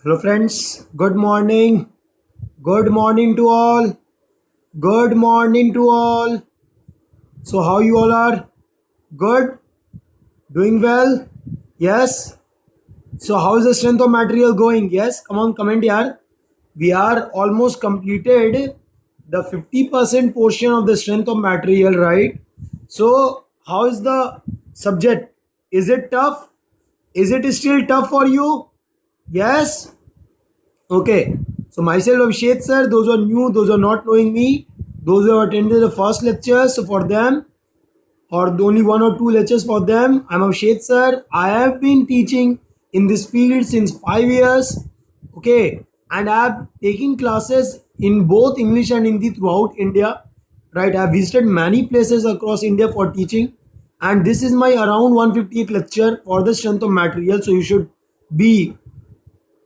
Hello friends, good morning. Good morning to all. Good morning to all. So how you all are? Good? Doing well? Yes? So how is the strength of material going? Yes? Come on, comment here. We are almost completed the 50% portion of the strength of material, right? So how is the subject? Is it tough? Is it still tough for you? Yes? Okay, so myself Abhishek sir, those who are new, those who are not knowing me, those who have attended the first lecture, so for them, or the only one or two lectures for them, I'm Abhishek sir. I have been teaching in this field since 5 years. Okay, and I have taken classes in both English and Hindi throughout India. Right, I have visited many places across India for teaching, and this is my around 150th lecture for the strength of material. So you should be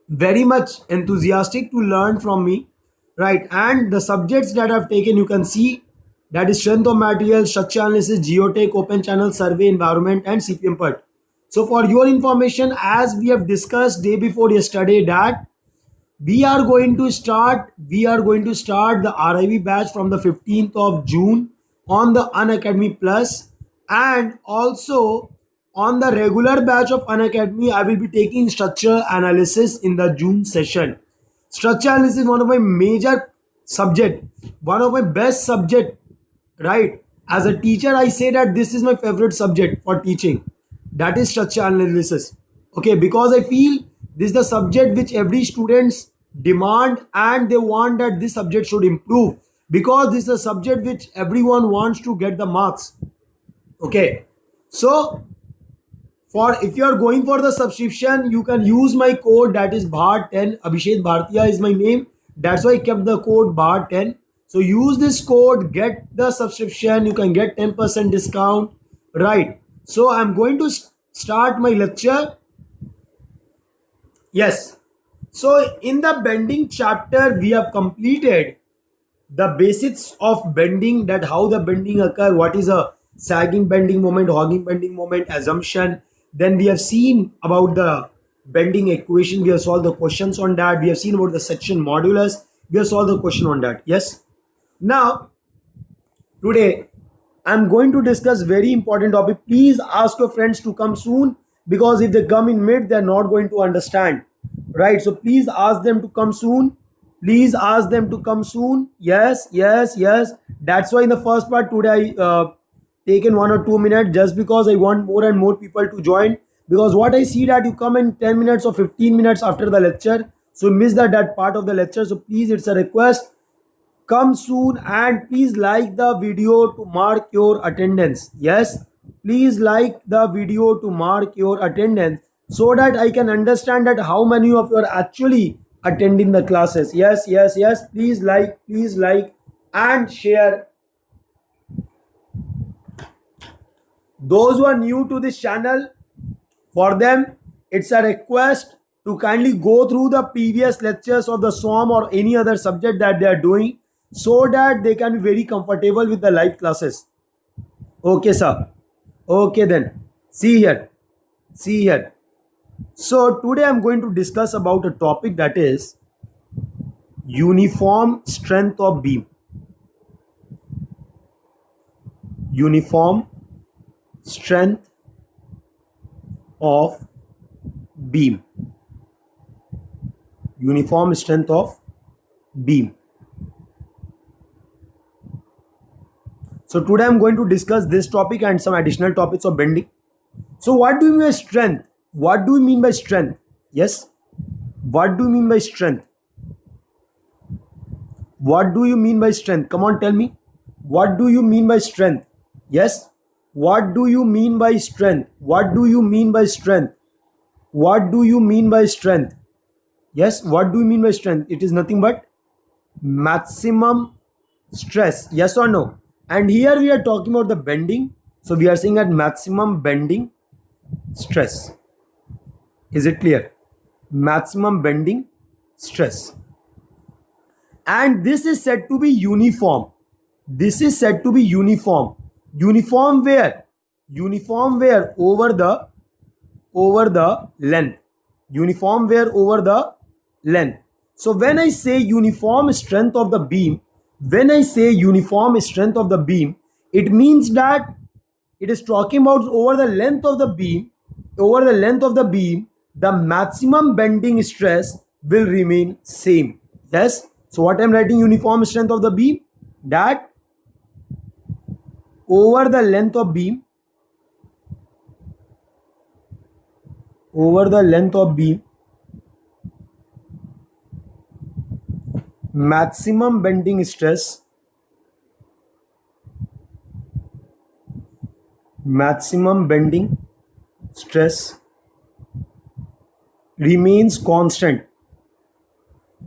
very much enthusiastic to learn from me, right? And the subjects that I've taken, you can see, that is strength of material, structure analysis, geotech, open channel survey, environment, and CPM part. So for your information, as we have discussed day before yesterday, that we are going to start the RIV batch from the 15th of June on the Unacademy Plus, and also on the regular batch of Unacademy I will be taking structure analysis in the June session. Structure analysis is one of my major subject, one of my best subject, right? As a teacher I say that this is my favorite subject for teaching, that is structure analysis. Okay, because I feel this is the subject which every students demand, and they want that this subject should improve, because this is a subject which everyone wants to get the marks. Okay, so for if you are going for the subscription, you can use my code, that is BHAR10. Abhishek Bhartiya is my name, that's why I kept the code BHAR10. So use this code, get the subscription, you can get 10% discount, right? So I'm going to start my lecture. Yes, so in the bending chapter we have completed the basics of bending, that how the bending occur, what is a sagging bending moment, hogging bending moment, assumption. Then we have seen about the bending equation, we have solved the questions on that. We have seen about the section modulus, we have solved the question on that. Yes, now today I'm going to discuss very important topic. Please ask your friends to come soon, because if they come in mid they're not going to understand, right? So please ask them to come soon. Please ask them to come soon. Yes, yes, yes. That's why in the first part today I taken 1 or 2 minutes, just because I want more and more people to join. Because what I see that you come in 10 minutes or 15 minutes after the lecture, so you miss that part of the lecture. So please, it's a request, come soon, and please like the video to mark your attendance. Yes, please like the video to mark your attendance, so that I can understand that how many of you are actually attending the classes. Yes, yes, yes, please like and share. Those who are new to this channel, for them it's a request to kindly go through the previous lectures of the SOM or any other subject that they are doing, so that they can be very comfortable with the live classes. Okay sir, okay then, see here, see here. So today I'm going to discuss about a topic, that is uniform strength of beam. Uniform strength of beam. Uniform strength of beam. So today I'm going to discuss this topic and some additional topics of bending. So what do you mean by strength? What do you mean by strength? Yes. What do you mean by strength? What do you mean by strength? Come on, tell me. What do you mean by strength? Yes. What do you mean by strength? What do you mean by strength? What do you mean by strength? Yes. What do you mean by strength? It is nothing but maximum stress. Yes or no? And here we are talking about the bending. So we are saying at maximum bending stress. Is it clear? Maximum bending stress. And this is said to be uniform. This is said to be uniform. Uniform where? Uniform where? Over the length. Uniform where? Over the length. So when I say uniform strength of the beam, it means that it is talking about over the length of the beam, the maximum bending stress will remain same. Yes. So what I'm writing, uniform strength of the beam, that over the length of beam, maximum bending stress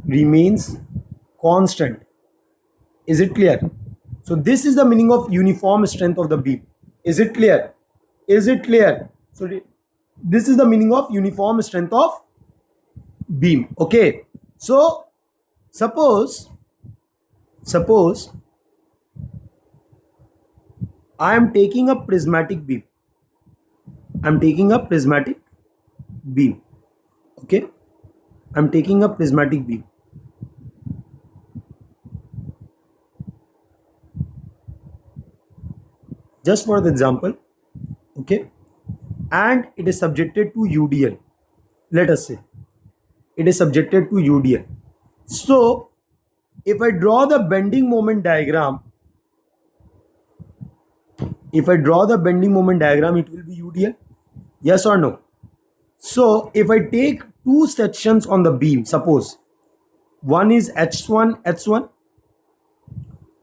remains constant. Is it clear? So this is the meaning of uniform strength of the beam. Is it clear? So this is the meaning of uniform strength of beam. Okay. So suppose I am taking a prismatic beam. Okay. I'm taking a prismatic beam. Just for the example. Okay. And it is subjected to UDL. Let us say it is subjected to UDL. So if I draw the bending moment diagram, it will be UDL. Yes or no? So if I take two sections on the beam, suppose one is H1,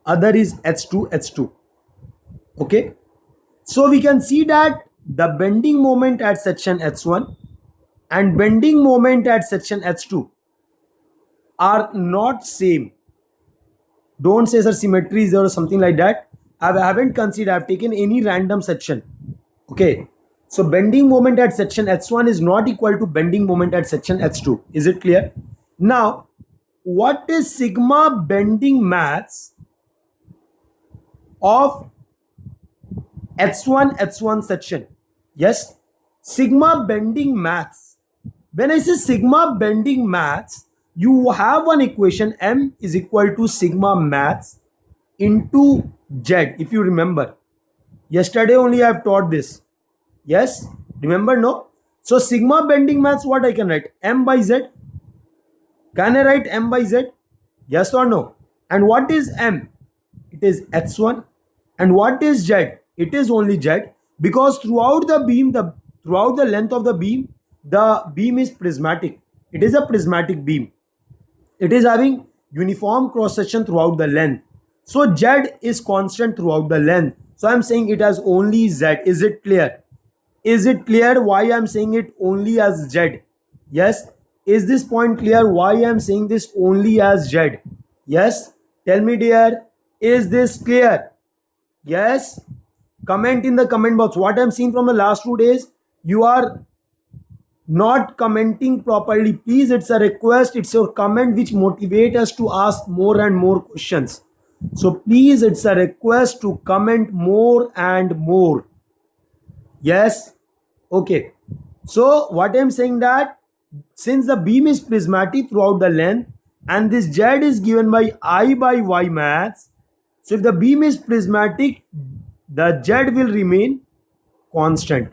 other is H2. Okay. So we can see that the bending moment at section H1 and bending moment at section H2 are not same. Don't say sir symmetry is or something like that. I haven't considered, I've taken any random section. Okay. So bending moment at section H1 is not equal to bending moment at section H2. Is it clear? Now, what is sigma bending mass of H1 section? Yes, sigma bending mass. When I say sigma bending mass, you have one equation, M is equal to sigma mass into Z. If you remember, yesterday only I have taught this. Yes, remember? No. So sigma bending mass, what I can write? M by Z. Can I write M by Z? Yes or no? And what is M? It is H1. And what is Z? It is only Z, because throughout the beam, throughout the length of the beam is prismatic. It is a prismatic beam. It is having uniform cross section throughout the length. So Z is constant throughout the length. So I'm saying it has only Z. Is it clear? Is it clear why I'm saying it only as Z? Yes. Is this point clear why I'm saying this only as Z? Yes. Tell me dear, is this clear? Yes. Comment in the comment box. What I'm seeing from the last 2 days, you are not commenting properly. Please, it's a request. It's your comment which motivate us to ask more and more questions. So please, it's a request to comment more and more. Yes. Okay. So what I'm saying that since the beam is prismatic throughout the length and this Z is given by I by Y mass, so if the beam is prismatic, the Z will remain constant.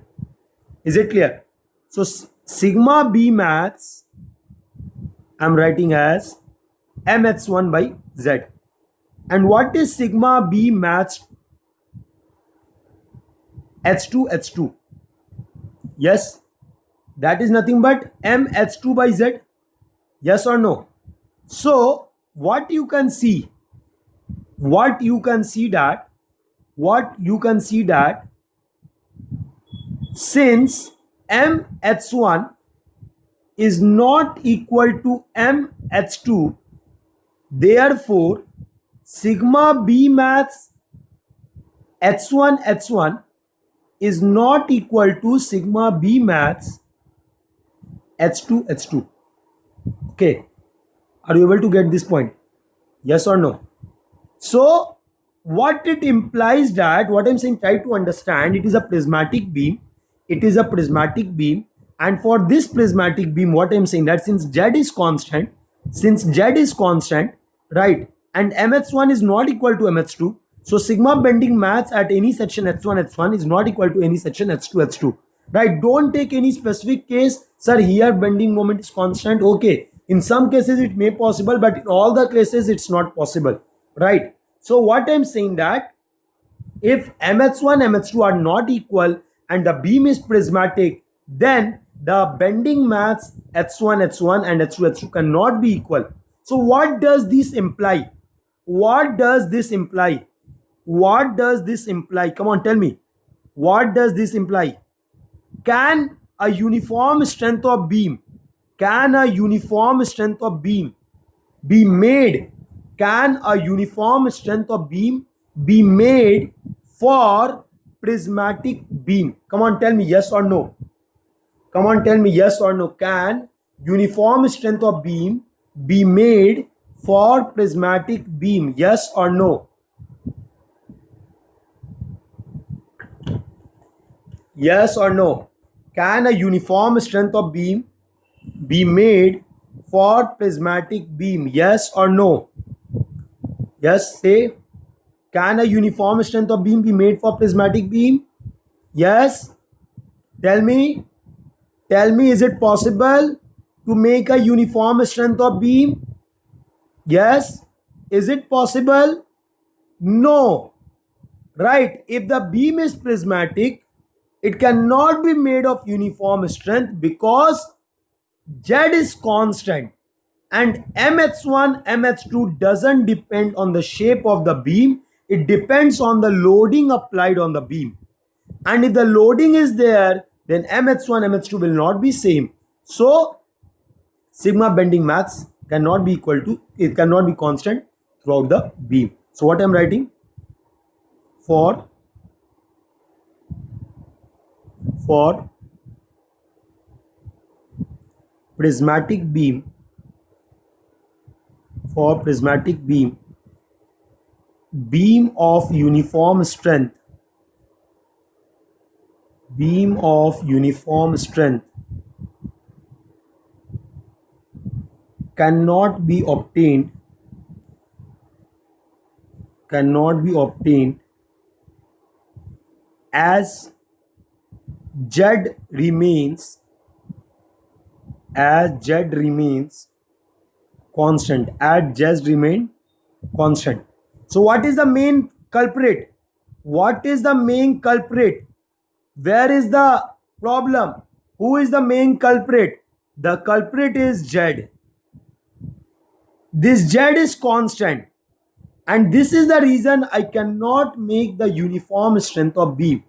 Is it clear? So sigma B mass I'm writing as mh1 by Z. And what is sigma B mass H2? Yes, that is nothing but mh2 by Z. Yes or no? So what you can see that since mh1 is not equal to mh2, therefore sigma B mass h1 is not equal to sigma B mass h2. Okay, are you able to get this point? Yes or no? So what it implies that, what I'm saying, try to understand, it is a prismatic beam And for this prismatic beam, what I'm saying that since Z is constant, right, and MH1 is not equal to MH2, so sigma bending mass at any section H1 is not equal to any section H2, right? Don't take any specific case, sir, here bending moment is constant. Okay, in some cases it may possible, but in all the cases it's not possible, right? So what I'm saying that if MH1, MH2 are not equal and the beam is prismatic, then the bending mass H1 and H2 cannot be equal. So what does this imply? What does this imply? What does this imply? Come on, tell me. What does this imply? Can a uniform strength of beam, can a uniform strength of beam be made? Can a uniform strength of beam be made for prismatic beam? Come on, tell me yes or no. Come on, tell me yes or no. Can uniform strength of beam be made for prismatic beam? Yes or no? Yes or no? Can a uniform strength of beam be made for prismatic beam? Yes or no? Yes, say. Can a uniform strength of beam be made for prismatic beam? Yes. Tell me. Tell me, is it possible to make a uniform strength of beam? Yes. Is it possible? No. Right. If the beam is prismatic, it cannot be made of uniform strength because Z is constant and MH1, MH2 doesn't depend on the shape of the beam. It depends on the loading applied on the beam. And if the loading is there, then MH1, MH2 will not be same. So sigma bending mass cannot be equal to, it cannot be constant throughout the beam. So what I'm writing? For prismatic beam, beam of uniform strength cannot be obtained as Z remains constant, as Z remain constant. So what is the main culprit? What is the main culprit? Where is the problem? Who is the main culprit? The culprit is Z. This Z is constant, and this is the reason I cannot make the uniform strength of beam.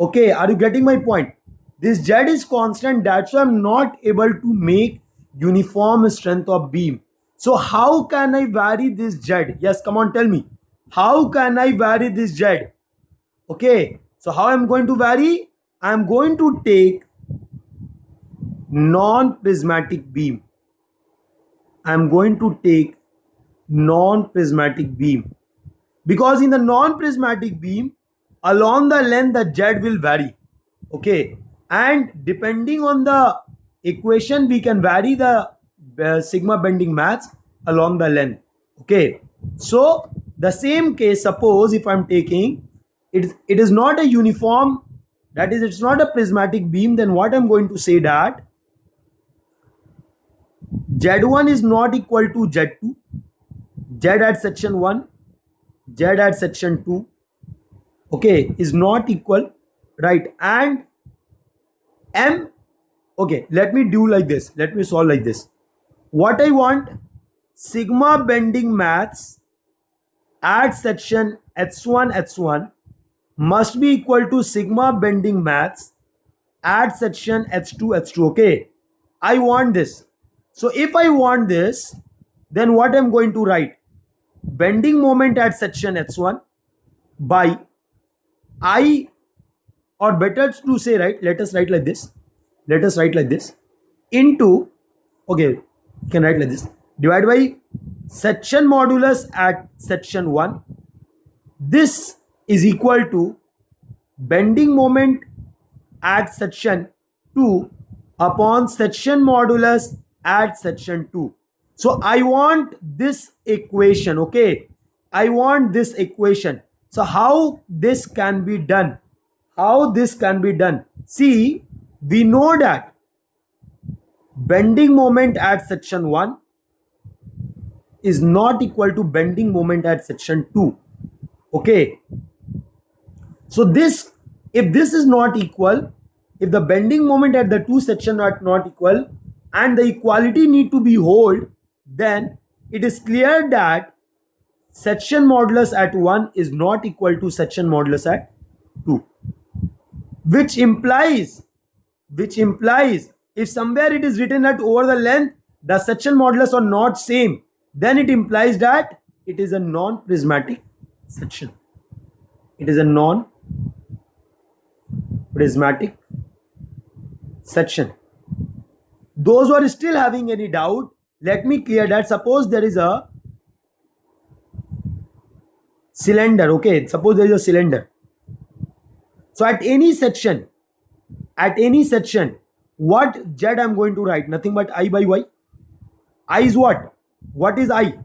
Okay, are you getting my point? This Z is constant, that's why I'm not able to make uniform strength of beam. So how can I vary this Z? Yes, come on, tell me. How can I vary this Z? Okay, so how I'm going to vary? I'm going to take non-prismatic beam. I'm going to take non-prismatic beam, because in the non-prismatic beam, along the length the Z will vary. Okay, and depending on the equation we can vary the sigma bending mass along the length. Okay, so the same case, suppose if I'm taking it is not a uniform, that is it's not a prismatic beam, then what I'm going to say that Z1 is not equal to Z2, Z at section 1, Z at section 2, okay, is not equal, right? And M, okay, let me do like this, let me solve like this. What I want, sigma bending mass at section H1 must be equal to sigma bending mass at section H2. Okay, I want this. So if I want this, then what I'm going to write? Bending moment at section H1 by I, or better to say, right, let us write like this, into, okay, you can write like this, divided by section modulus at section 1. This is equal to bending moment at section 2 upon section modulus at section 2. So I want this equation, okay? I want this equation. So how this can be done? How this can be done? See, we know that bending moment at section 1 is not equal to bending moment at section 2. Okay. So this, if this is not equal, if the bending moment at the two sections are not equal and the equality need to be hold, then it is clear that section modulus at 1 is not equal to section modulus at 2. Which implies if somewhere it is written that over the length the section modulus are not same, then it implies that it is a non-prismatic section. It is a non-prismatic section. Those who are still having any doubt, let me clear that. Suppose there is a cylinder, okay? Suppose there is a cylinder. So at any section, what Z I'm going to write? Nothing but I by Y. I is what? What is I?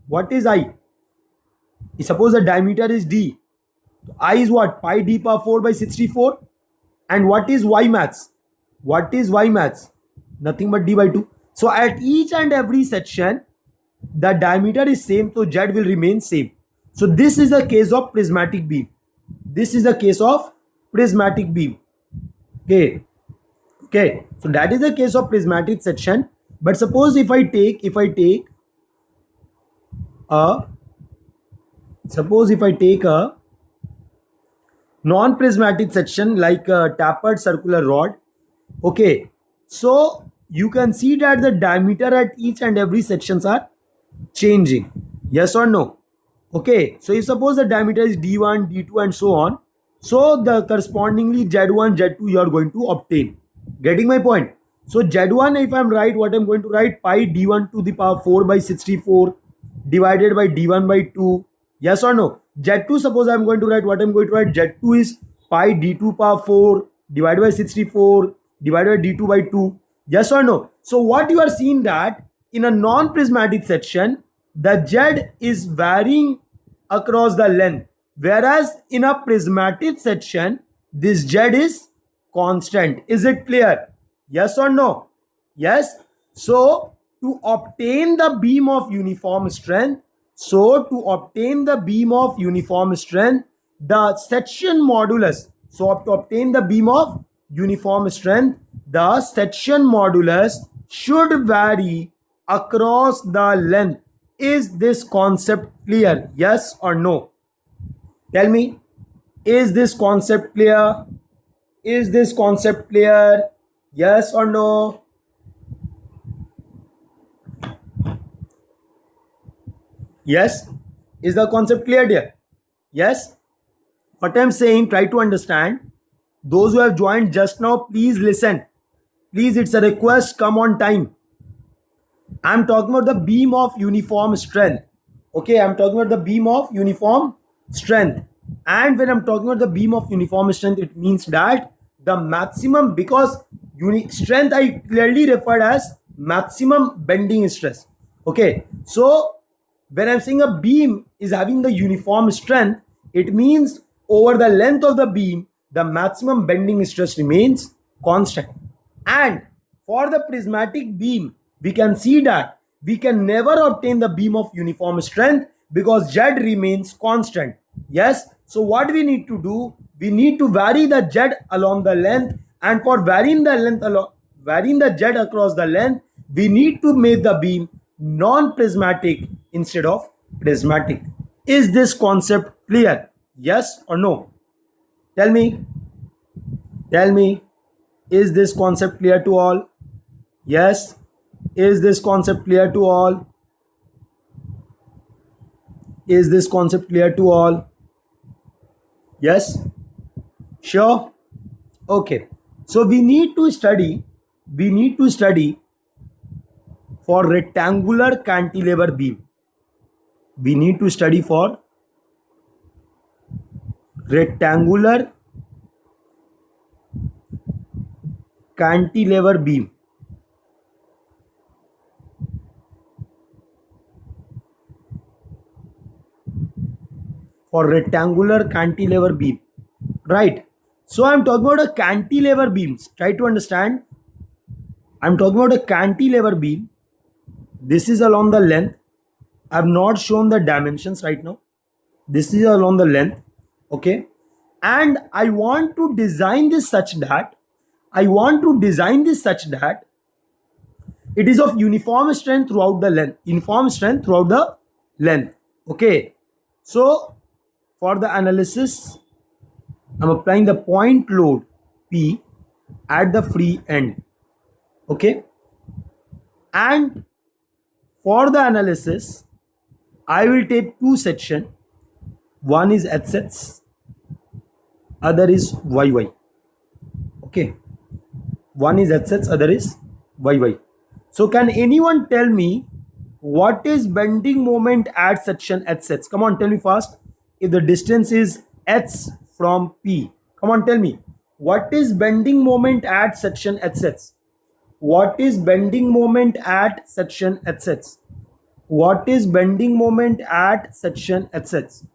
What is I? Suppose the diameter is D. I is what? Pi D power 4 by 64. And what is Y maths? What is Y maths? Nothing but D by 2. So at each and every section, the diameter is same, so Z will remain same. So this is the case of prismatic beam. This is the case of prismatic beam. Okay. So that is the case of prismatic section. But suppose if I take a non-prismatic section like a tapered circular rod, okay, so you can see that the diameter at each and every sections are changing. Yes or no? Okay, so if suppose the diameter is D1, D2 and so on, so the correspondingly Z1, Z2 you are going to obtain. Getting my point? So Z1, if I'm right, what I'm going to write? Pi D1 to the power 4 by 64 divided by D1 by 2. Yes or no? Z2, suppose I'm going to write, what I'm going to write? Z2 is pi D2 power 4 divided by 64 divided by D2 by 2. Yes or no? So what you are seeing that in a non-prismatic section, the Z is varying across the length. Whereas in a prismatic section, this Z is constant. Is it clear? Yes or no? Yes. So to obtain the beam of uniform strength, the section modulus, the section modulus should vary across the length. Is this concept clear? Yes or no? Tell me, is this concept clear? Is this concept clear? Yes or no? Yes? Is the concept clear there? Yes? What I'm saying, try to understand. Those who have joined just now, please listen. Please, it's a request, come on time. I'm talking about the beam of uniform strength. Okay, I'm talking about the beam of uniform strength. And when I'm talking about the beam of uniform strength, it means that the maximum, because strength I clearly referred as maximum bending stress. Okay, so when I'm saying a beam is having the uniform strength, it means over the length of the beam, the maximum bending stress remains constant. And for the prismatic beam, we can see that we can never obtain the beam of uniform strength because Z remains constant. Yes. So what we need to do, we need to vary the Z along the length, and for varying the Z across the length, we need to make the beam non-prismatic instead of prismatic. Is this concept clear? Yes or no? Tell me, is this concept clear to all? Yes. Is this concept clear to all? Is this concept clear to all? Yes? Sure? Okay. So we need to study for rectangular cantilever beam. We need to study for rectangular cantilever beam. For rectangular cantilever beam, right? So I'm talking about a cantilever beams. Try to understand. I'm talking about a cantilever beam. This is along the length. I've not shown the dimensions right now. This is along the length, okay? And I want to design this such that it is of uniform strength throughout the length. Okay. So for the analysis, I'm applying the point load P at the free end. Okay. And for the analysis, I will take two sections. One is HZ, other is YY. Okay. One is HZ, other is YY. So can anyone tell me what is bending moment at section HZ? Come on, tell me fast. If the distance is H from P, come on, tell me. What is bending moment at section HZ? What is bending moment at section HZ? What is bending moment at section HZ?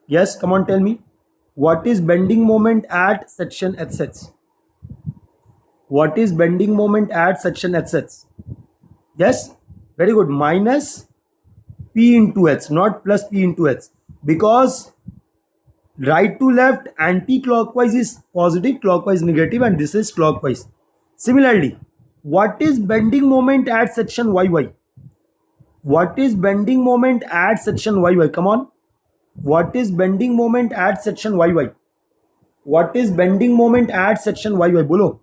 Yes, come on, tell me. What is bending moment at section HZ? What is bending moment at section HZ? Yes, very good. Minus P into H, not plus P into H. Because right to left, anti-clockwise is positive, clockwise negative, and this is clockwise. Similarly, what is bending moment at section YY? What is bending moment at section YY? Come on. What is bending moment at section YY? What is bending moment at section YY? Bolo.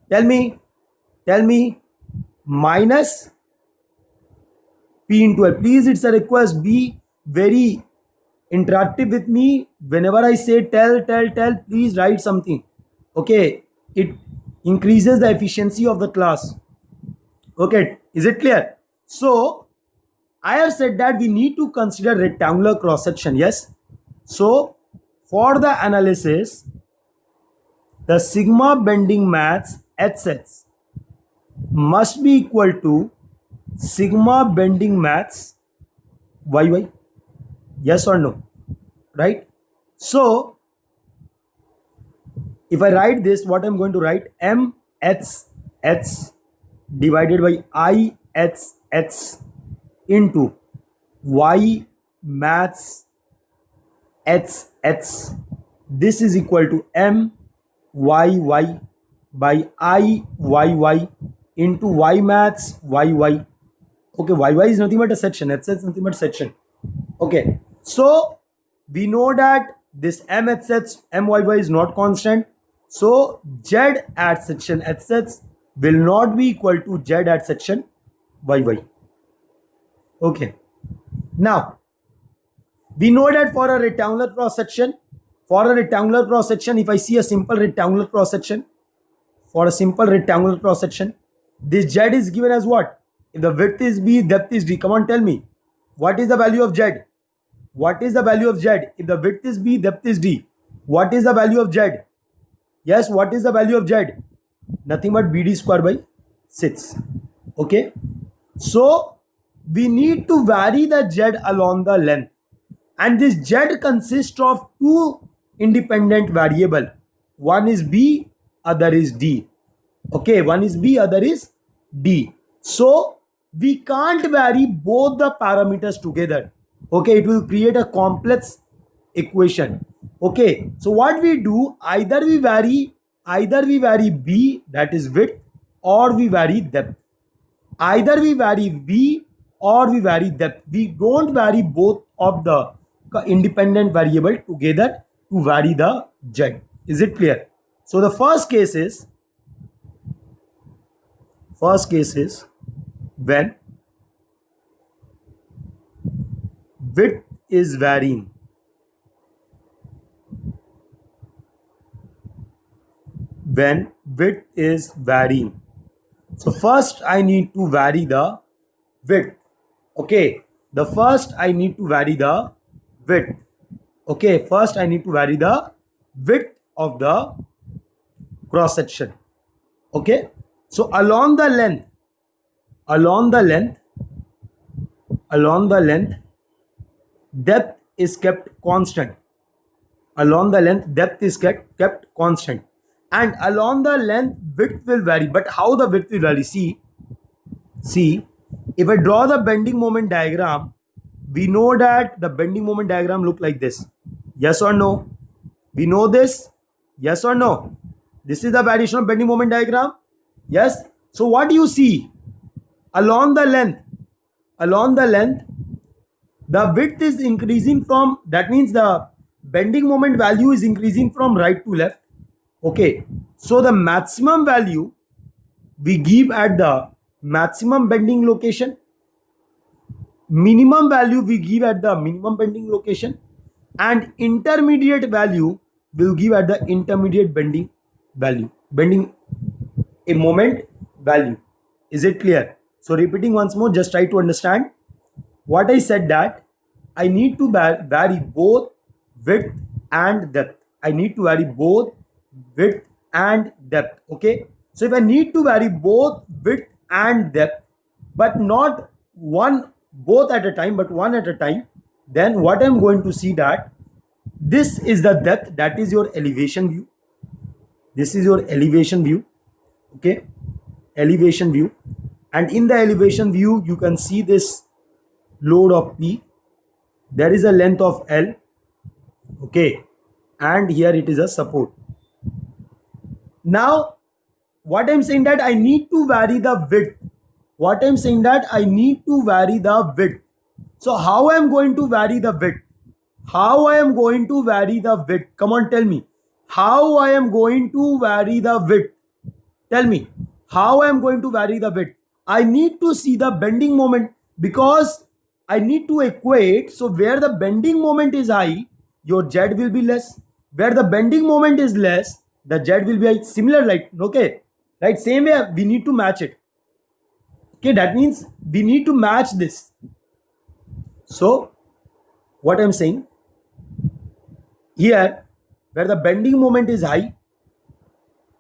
Tell me. Minus P into L. Please, it's a request. Be very interactive with me. Whenever I say tell, please write something. Okay. It increases the efficiency of the class. Okay. Is it clear? So, I have said that we need to consider rectangular cross section. Yes. So, for the analysis, the sigma bending mass HZ must be equal to sigma bending mass YY. Yes or no? Right? So, if I write this, what I'm going to write? MHH divided by IHH into Y maths HH. This is equal to MYY by IYY into Y maths YY. Okay, YY is nothing but a section. HH is nothing but section. Okay, so we know that this MHH, MYY is not constant. So Z at section HH will not be equal to Z at section YY. Okay. Now, we know that for a rectangular cross section, if I see a simple rectangular cross section, this Z is given as what? If the width is B, depth is D. Come on, tell me. What is the value of Z? What is the value of Z? If the width is B, depth is D. What is the value of Z? Yes, what is the value of Z? Nothing but BD square by 6. Okay. So, we need to vary the Z along the length. And this Z consists of two independent variables. One is B, other is D. Okay, one is B, other is D. So, we can't vary both the parameters together. Okay, it will create a complex equation. Okay, so what we do, either we vary B, that is width, or we vary depth. Either we vary B or we vary depth. We don't vary both of the independent variable together to vary the Z. Is it clear? So the first case is when width is varying. When width is varying. So first I need to vary the width. Okay. The first I need to vary the width. Okay. First I need to vary the width of the cross section. Okay, so along the length, along the length, along the length, depth is kept constant. Along the length, depth is kept constant, and along the length, width will vary. But how the width will vary? See, if I draw the bending moment diagram, we know that the bending moment diagram look like this. Yes or no? We know this. Yes or no? This is the variation of bending moment diagram. Yes. So what do you see? Along the length, the width is increasing from, that means the bending moment value is increasing from right to left. Okay. So the maximum value we give at the maximum bending location, minimum value we give at the minimum bending location, and intermediate value will give at the intermediate bending value, bending a moment value. Is it clear? So repeating once more, just try to understand what I said, that I need to vary both width and depth. I need to vary both width and depth. Okay. So if I need to vary both width and depth, but not one both at a time, but one at a time, then what I'm going to see, that this is the depth, that is your elevation view. This is your elevation view. Okay, elevation view. And in the elevation view, you can see this load of P. There is a length of L. Okay, and here it is a support. Now, what I'm saying that I need to vary the width. What I'm saying that I need to vary the width. So how I am going to vary the width? How I am going to vary the width? Come on, tell me. How I am going to vary the width? Tell me. How I am going to vary the width? I need to see the bending moment, because I need to equate. So where the bending moment is high, your Z will be less. Where the bending moment is less, the Z will be high. Similar, like, okay, right? Same way, we need to match it. Okay, that means we need to match this. So what I'm saying here, where the bending moment is high,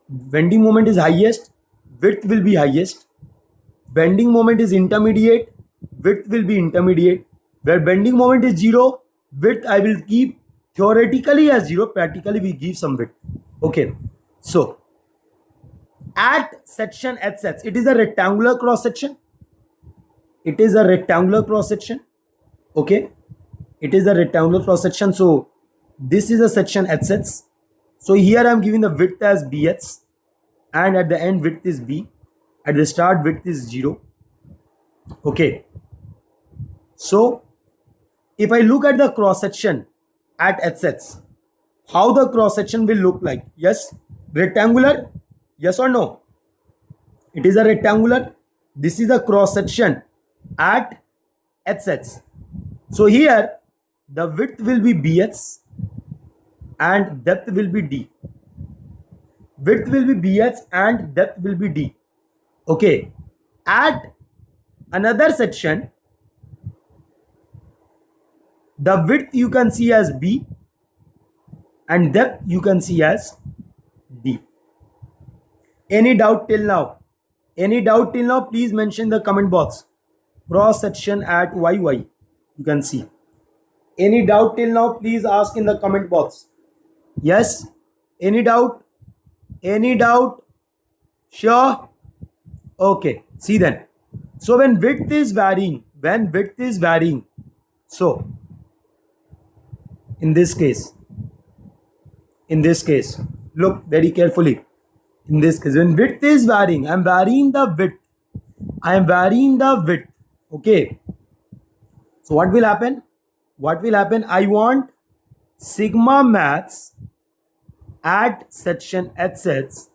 bending moment is highest, width will be highest. Bending moment is intermediate, width will be intermediate. Where bending moment is 0, width I will keep theoretically as 0, practically we give some width. Okay, so at section HZ, it is a rectangular cross section. It is a rectangular cross section. Okay, it is a rectangular cross section. So this is a section HZ. So here I am giving the width as BH, and at the end width is B. At the start width is 0. Okay, so if I look at the cross section at HZ, how the cross section will look like? Yes, rectangular. Yes or no? It is a rectangular. This is the cross section at HZ. So here the width will be BH and depth will be D. Width will be BH and depth will be D. Okay, at another section, the width you can see as B and depth you can see as D. Any doubt till now? Any doubt till now? Please mention in the comment box. Cross section at YY, you can see. Any doubt till now? Please ask in the comment box. Yes? Any doubt? Any doubt? Sure? Okay, see then. So when width is varying, so in this case, look very carefully. In this case, when width is varying, I am varying the width. Okay. So what will happen? I want sigma max at section HZ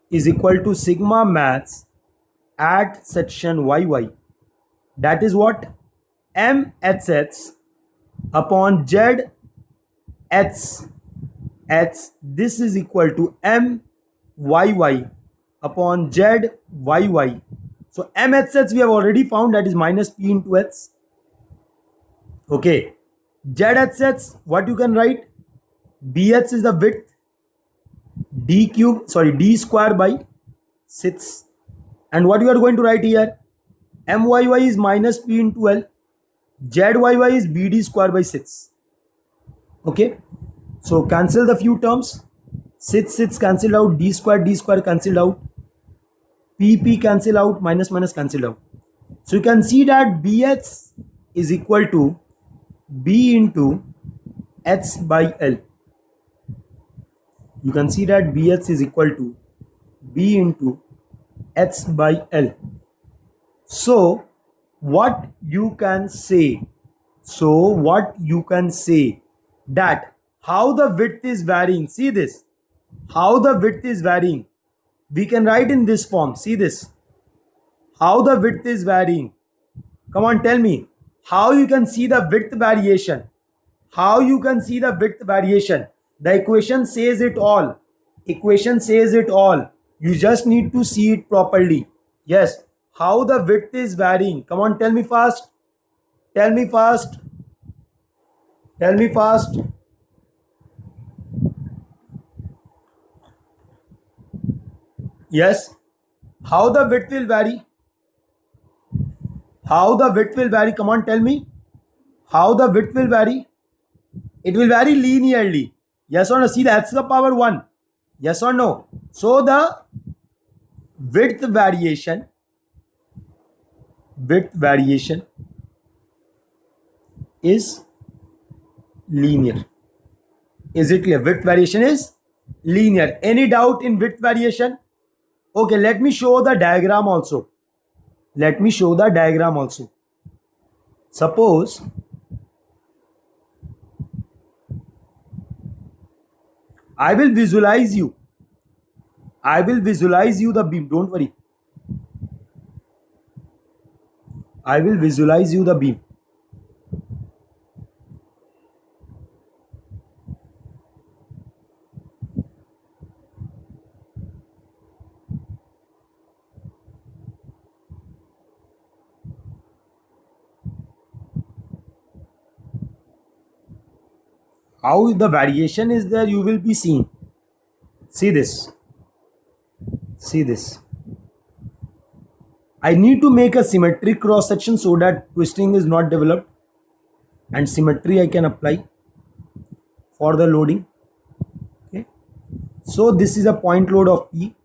is equal to sigma max at section YY. That is what? MHZ upon ZH. This is equal to MYY upon ZYY. So MHZ we have already found, that is minus P into H. Okay. ZHZ, what you can write? BH is the width, D square by 6. And what you are going to write here? MYY is minus P into L. ZYY is BD square by 6. Okay. So cancel the few terms. 6 cancelled out. D square cancelled out. P cancel out. Minus cancelled out. So you can see that BH is equal to B into H by L. You can see that BH is equal to B into H by L. So what you can say? That how the width is varying. See this. How the width is varying. We can write in this form. See this. How the width is varying. Come on, tell me. How you can see the width variation? How you can see the width variation? The equation says it all. Equation says it all. You just need to see it properly. Yes. How the width is varying. Come on, tell me fast. Tell me fast. Tell me fast. Yes. How the width will vary? How the width will vary? Come on, tell me. How the width will vary? It will vary linearly. Yes or no? See, that's the power 1. Yes or no? So the width variation is linear. Is it clear? Width variation is linear. Any doubt in width variation? Okay, let me show the diagram also. Suppose I will visualize you the beam. Don't worry. I will visualize you the beam. How the variation is there, you will be seeing. See this. I need to make a symmetric cross section so that twisting is not developed, and symmetry I can apply for the loading. Okay. So this is a point load of P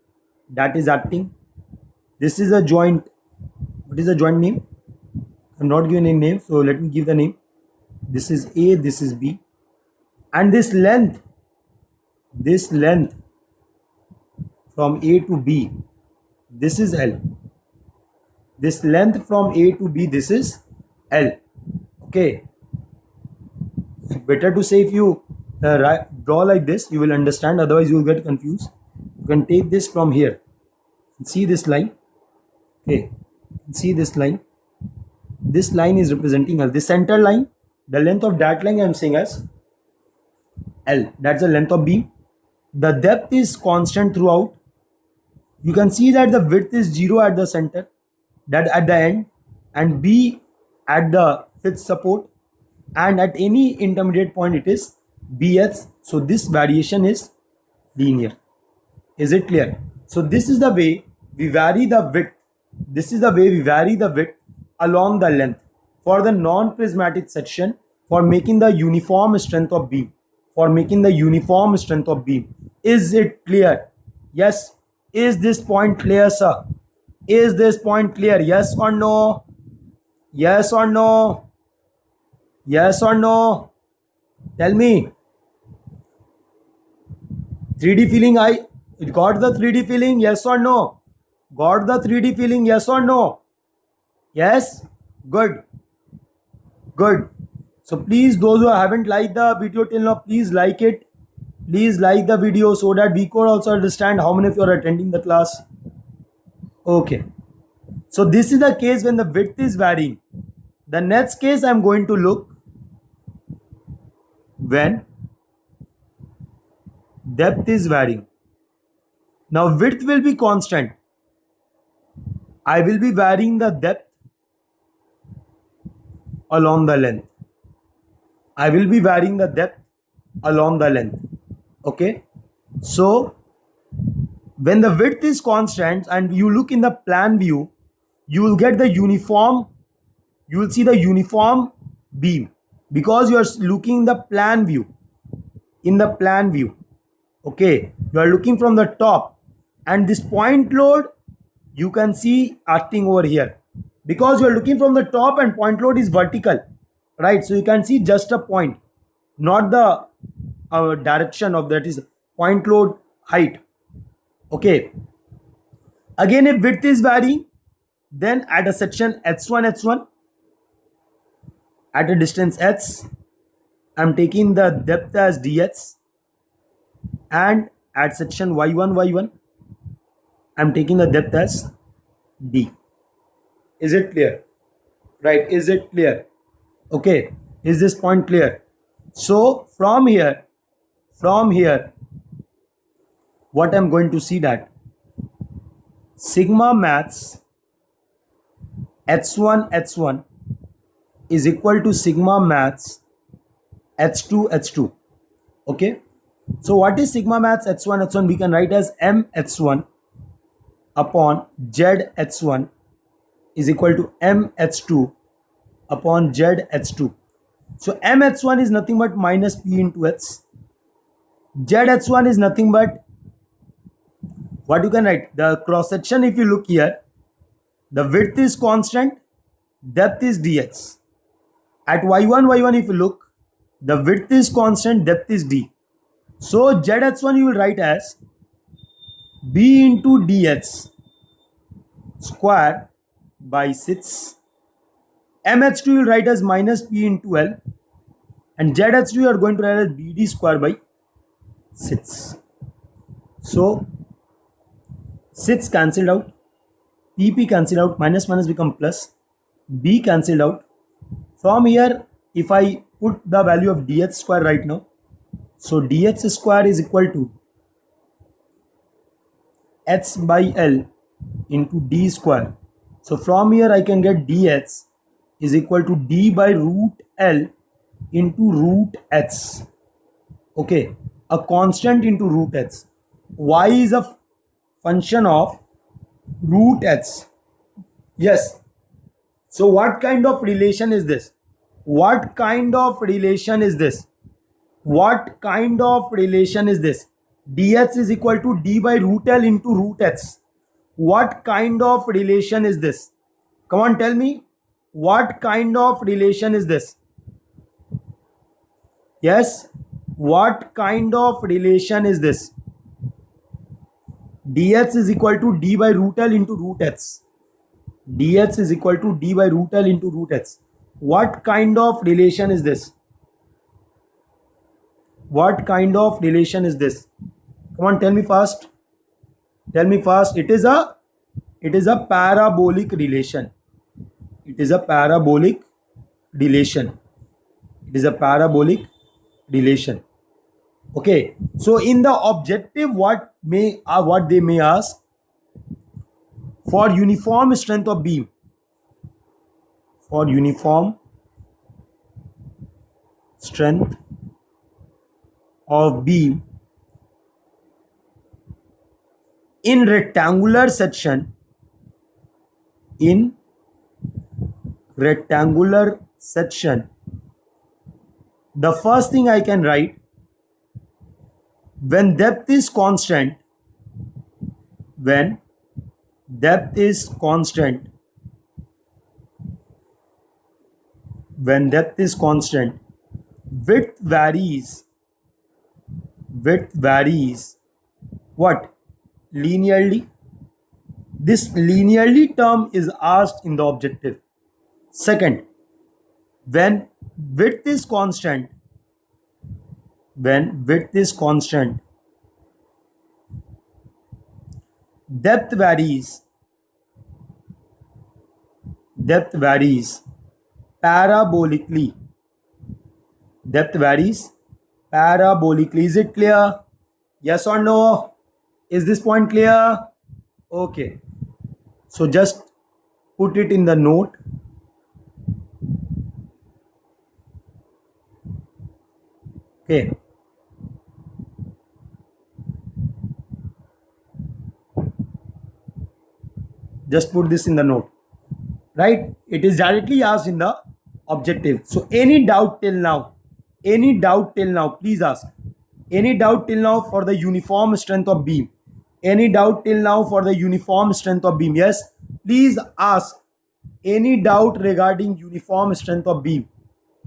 that is acting. This is a joint. What is the joint name? I'm not giving a name, so let me give the name. This is A, this is B. And this length from A to B, this is L. This length from A to B, this is L. Okay. Better to say if you draw like this, you will understand. Otherwise, you will get confused. You can take this from here. See this line. Okay. See this line. This line is representing L. This center line, the length of that line I am saying as L. That's the length of beam. The depth is constant throughout. You can see that the width is 0 at the center, that at the end, and B at the fifth support, and at any intermediate point it is BH. So this variation is linear. Is it clear? So this is the way we vary the width. Along the length for the non-prismatic section, for making the uniform strength of beam. Is it clear? Yes. Is this point clear, sir? Is this point clear? Yes or no? Yes or no? Yes or no? Tell me. 3D feeling, I got the 3D feeling? Yes or no? Got the 3D feeling? Yes or no? Yes? Good. So please, those who haven't liked the video till now, please like it. Please like the video so that we could also understand how many of you are attending the class. Okay. So this is the case when the width is varying. The next case I am going to look when depth is varying. Now width will be constant. I will be varying the depth along the length. Okay. So when the width is constant and you look in the plan view, you will get the uniform, you will see the uniform beam because you are looking in the plan view. In the plan view, okay, you are looking from the top, and this point load you can see acting over here because you are looking from the top and point load is vertical, right? So you can see just a point, not the direction of that is point load height. Okay, again if width is varying, then at a section h1 at a distance h, I'm taking the depth as dh, and at section y1 I'm taking the depth as d. Is it clear? Right, is it clear? Okay, is this point clear? So from here, what I'm going to see that sigma max h1 is equal to sigma max h2. Okay, so what is sigma max h1? We can write as m h1 upon z h1 is equal to m h2 upon z h2. So m h1 is nothing but minus p into h. Z h1 is nothing but what you can write, the cross section. If you look here, the width is constant, depth is dx. At y1 if you look, the width is constant, depth is d. So z h1 you will write as b into dx square by 6. mh2 you will write as minus p into l, and zh2 you are going to write as bd square by 6. So 6 cancelled out, pp cancelled out, minus minus become plus, b cancelled out. From here, if I put the value of dh square right now, so dh square is equal to h by l into d square. So from here I can get dh is equal to d by root l into root h. Okay, a constant into root h. Y is a function of root h. Yes. So what kind of relation is this? What kind of relation is this? What kind of relation is this? dh is equal to d by root l into root h. What kind of relation is this? Come on, tell me. What kind of relation is this? Yes. What kind of relation is this? dh is equal to d by root l into root h. dh is equal to d by root l into root h. What kind of relation is this? What kind of relation is this? Come on, tell me fast. Tell me fast. It is a parabolic relation. It is a parabolic relation. It is a parabolic relation. Okay. So in the objective, what they may ask, for uniform strength of beam. For uniform strength of beam in rectangular section, the first thing I can write, when depth is constant, width varies what? Linearly. This linearly term is asked in the objective. Second, when width is constant, depth varies parabolically. Is it clear? Yes or no? Is this point clear? Okay. So just put it in the note. Okay. Just put this in the note, right? It is directly asked in the objective. So any doubt till now? Any doubt till now? Please ask. Any doubt till now for the uniform strength of beam? Any doubt till now for the uniform strength of beam? Yes, please ask. Any doubt regarding uniform strength of beam?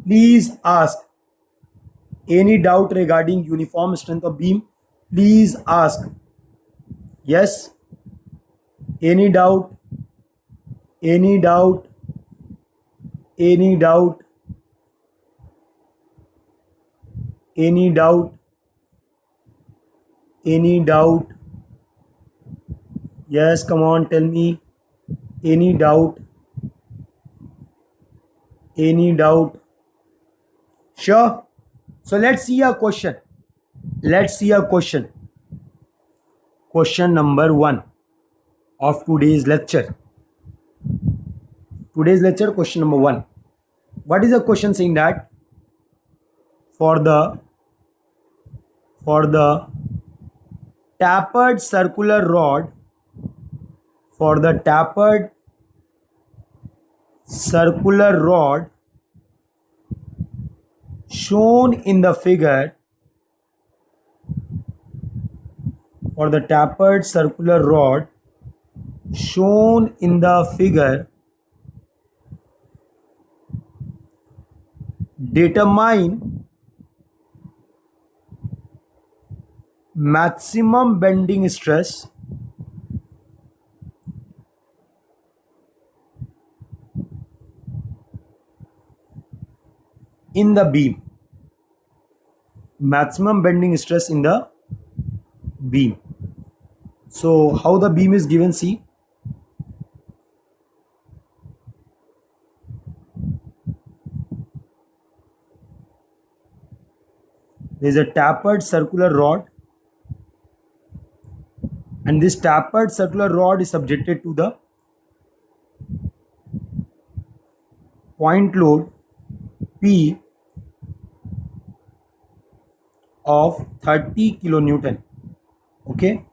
Please ask. Any doubt regarding uniform strength of beam? Please ask. Yes. Any doubt? Any doubt? Any doubt? Any doubt? Any doubt? Yes, come on, tell me. Any doubt? Any doubt? Sure. So let's see a question. Let's see a question. Question number 1 of today's lecture. Today's lecture, question number 1. What is the question saying? That for the tapered circular rod, for the tapered circular rod shown in the figure, for the tapered circular rod shown in the figure, determine maximum bending stress in the beam. Maximum bending stress in the beam. So how the beam is given? See, there is a tapered circular rod, and this tapered circular rod is subjected to the point load P of 30 kilonewton. Okay,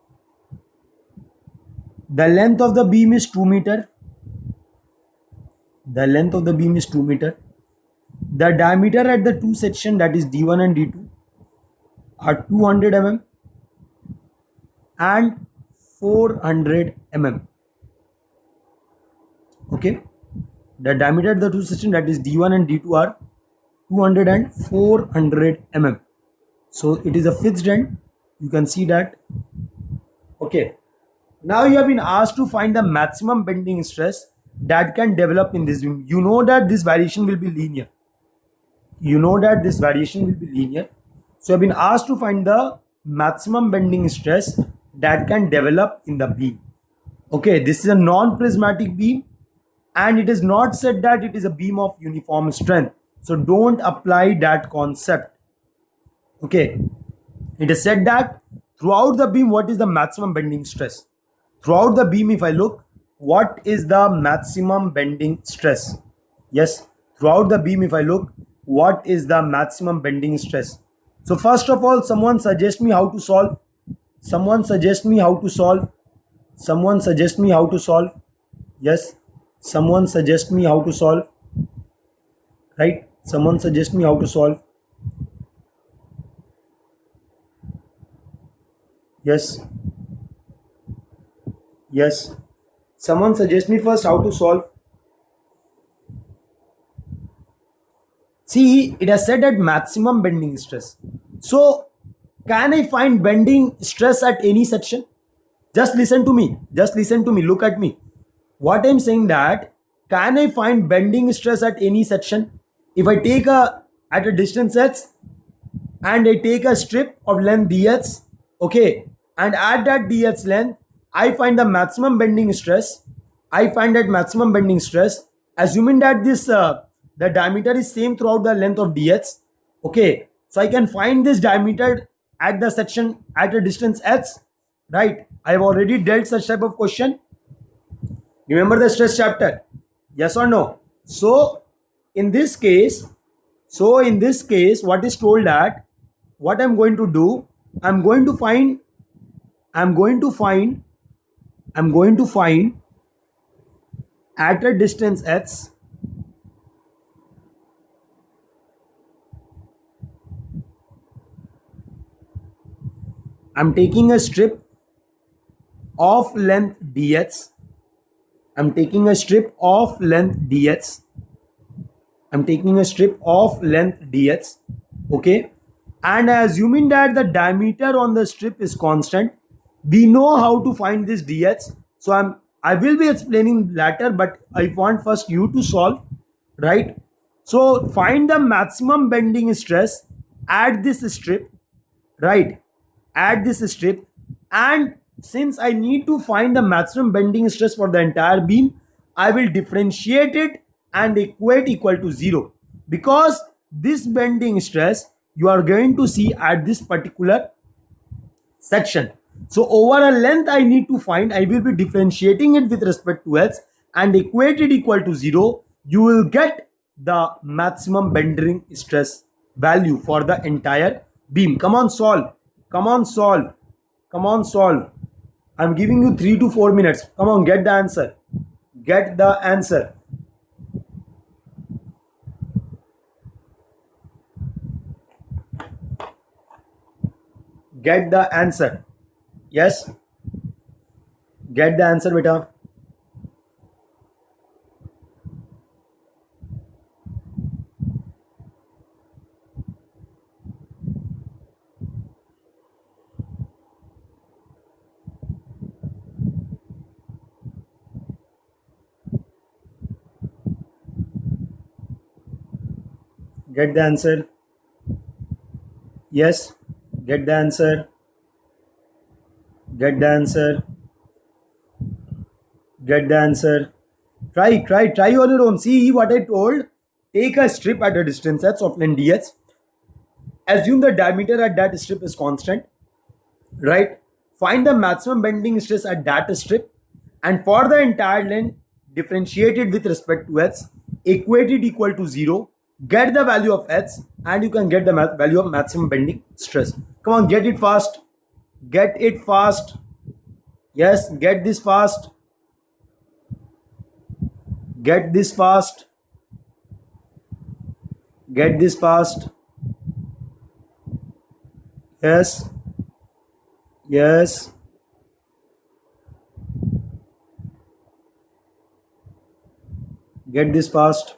the length of the beam is 2 meter. The length of the beam is 2 meter. The diameter at the two section, that is D1 and D2, are 200 mm and 400 mm. Okay, the diameter at the two section, that is D1 and D2, are 200 and 400 mm. So it is a fixed end. You can see that. Okay, now you have been asked to find the maximum bending stress that can develop in this beam. You know that this variation will be linear. You know that this variation will be linear. So you have been asked to find the maximum bending stress that can develop in the beam. Okay, this is a non-prismatic beam, and it is not said that it is a beam of uniform strength. So don't apply that concept. Okay, it is said that throughout the beam, what is the maximum bending stress? Throughout the beam, if I look, what is the maximum bending stress? Yes, throughout the beam, if I look, what is the maximum bending stress? So first of all, someone suggest me how to solve. Someone suggest me how to solve. Someone suggest me how to solve. Yes, someone suggest me how to solve. Right, someone suggest me how to solve. Yes, yes, someone suggest me first how to solve. See, it has said that maximum bending stress. So can I find bending stress at any section? Just listen to me. Just listen to me. Look at me. What I'm saying, that can I find bending stress at any section? If I take at a distance x and I take a strip of length dx, okay, and at that dx length, I find the maximum bending stress. I find that maximum bending stress, assuming that this the diameter is same throughout the length of dx. Okay, so I can find this diameter at the section at a distance x, right? I have already dealt such type of question. Remember the stress chapter? Yes or no? So in this case, what is told, that what I'm going to do, I'm going to find at a distance h, I'm taking a strip of length dx. I'm taking a strip of length dx. I'm taking a strip of length dx. Okay. And assuming that the diameter on the strip is constant, we know how to find this dx. So I will be explaining later, but I want first you to solve, right? So find the maximum bending stress at this strip, right, at this strip. And since I need to find the maximum bending stress for the entire beam, I will differentiate it and equate equal to 0, because this bending stress you are going to see at this particular section. So over a length I need to find, I will be differentiating it with respect to h and equate it equal to 0. You will get the maximum bending stress value for the entire beam. Come on, solve. Come on, solve. Come on, solve. I'm giving you 3 to 4 minutes. Come on, get the answer. Get the answer. Get the answer. Yes. Get the answer, beta. Get the answer. Yes. Get the answer. Get the answer. Get the answer. Try on your own. See what I told. Take a strip at a distance h of length dx. Assume the diameter at that strip is constant, right? Find the maximum bending stress at that strip, and for the entire length, differentiate it with respect to h, equate it equal to 0, get the value of h, and you can get the value of maximum bending stress. Come on, get it fast. Get it fast. Yes, get this fast. Get this fast. Get this fast. Yes. Yes. Get this fast.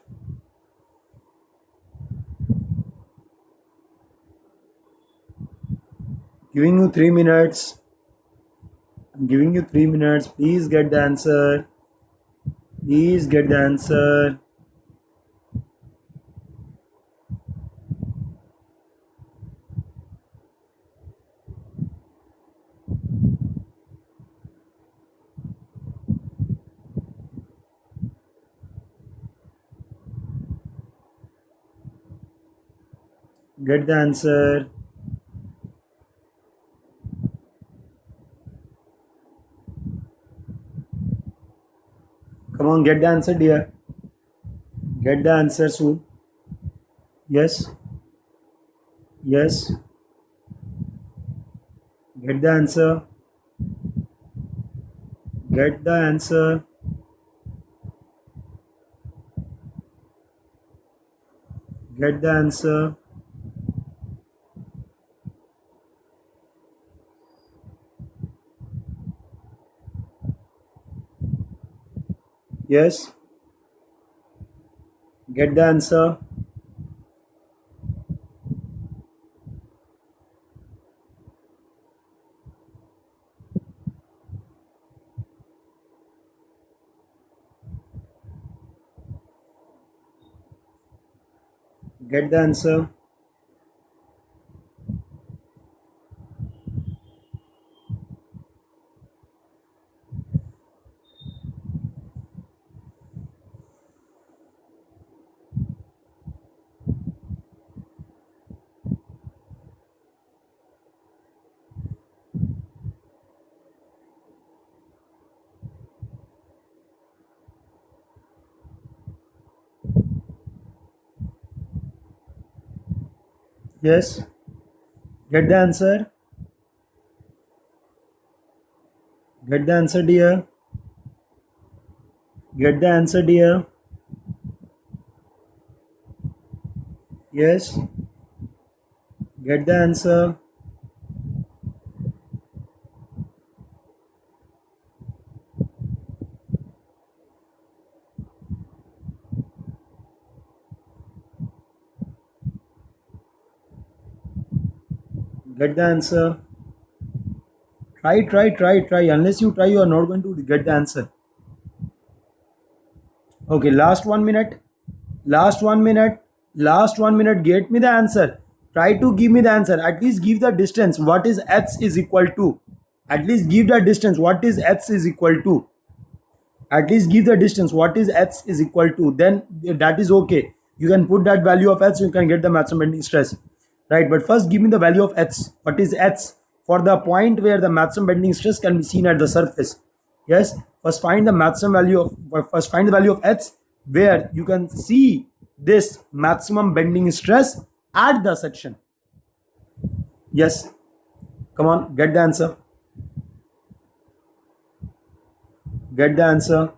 Giving you 3 minutes. I'm giving you 3 minutes. Please get the answer. Please get the answer. Get the answer. Come on, get the answer, dear. Get the answer soon. Yes. Yes. Get the answer. Get the answer. Get the answer. Yes. Get the answer. Get the answer. Yes. Get the answer. Get the answer, dear. Get the answer, dear. Yes. Get the answer. Get the answer. Try. Unless you try, you are not going to get the answer. Okay, last 1 minute. Last 1 minute. Last 1 minute. Get me the answer. Try to give me the answer. At least give the distance. What is h is equal to? At least give the distance. What is h is equal to? At least give the distance. What is h is equal to? Then that is okay. You can put that value of h. You can get the maximum bending stress. Right, but first give me the value of h. What is h? For the point where the maximum bending stress can be seen at the surface. Yes, first find the maximum value of, first find the value of h where you can see this maximum bending stress at the section. Yes, come on, get the answer. Get the answer.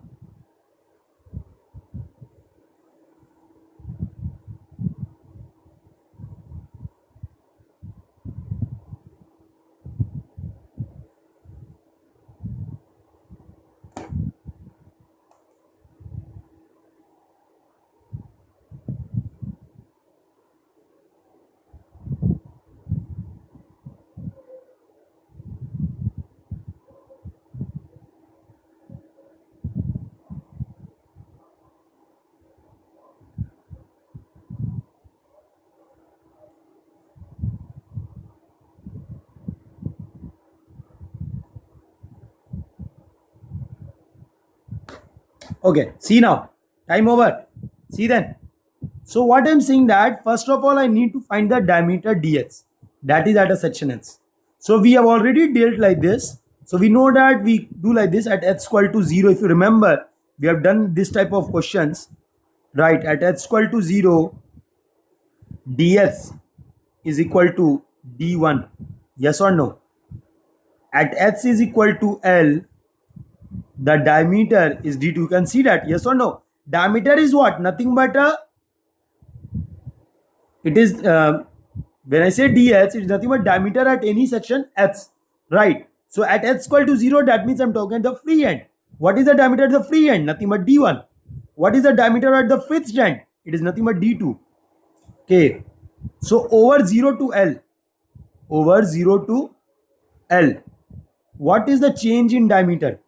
Okay, see now, time over. See then. So what I'm saying that first of all I need to find the diameter dx, that is at a section h. So we have already dealt like this. So we know that we do like this at h equal to 0. If you remember, we have done this type of questions, right? At h equal to 0, ds is equal to d1. Yes or no? At h is equal to L, the diameter is d2. You can see that. Yes or no? Diameter is what? Nothing but a, it is when I say ds, it is nothing but diameter at any section h, right? So at h equal to 0, that means I'm talking the free end. What is the diameter at the free end? Nothing but d1. What is the diameter at the fixed end? It is nothing but d2. Okay, so over 0 to L, over 0 to L, what is the change in diameter?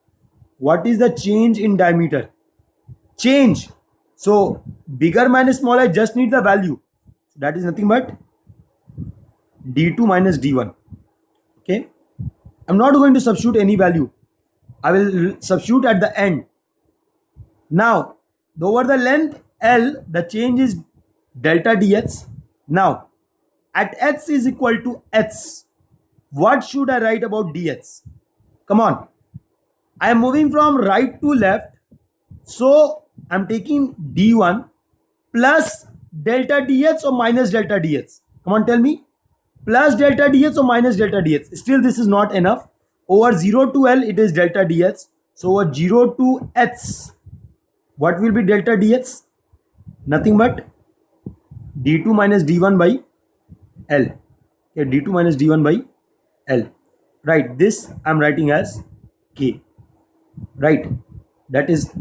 What is the change in diameter? Change. So bigger minus smaller, just need the value. That is nothing but d2 minus d1. Okay, I'm not going to substitute any value. I will substitute at the end. Now over the length L, the change is delta dx. Now at h is equal to h, what should I write about dx? Come on, I am moving from right to left, so I'm taking d1 plus delta dx or minus delta dx. Come on, tell me. Plus delta dx or minus delta dx. Still this is not enough. Over 0 to L, it is delta dx. So over 0 to h, what will be delta dx? Nothing but d2 minus d1 by L. Okay, d2 minus d1 by L. Right, this I'm writing as k. Right, that is,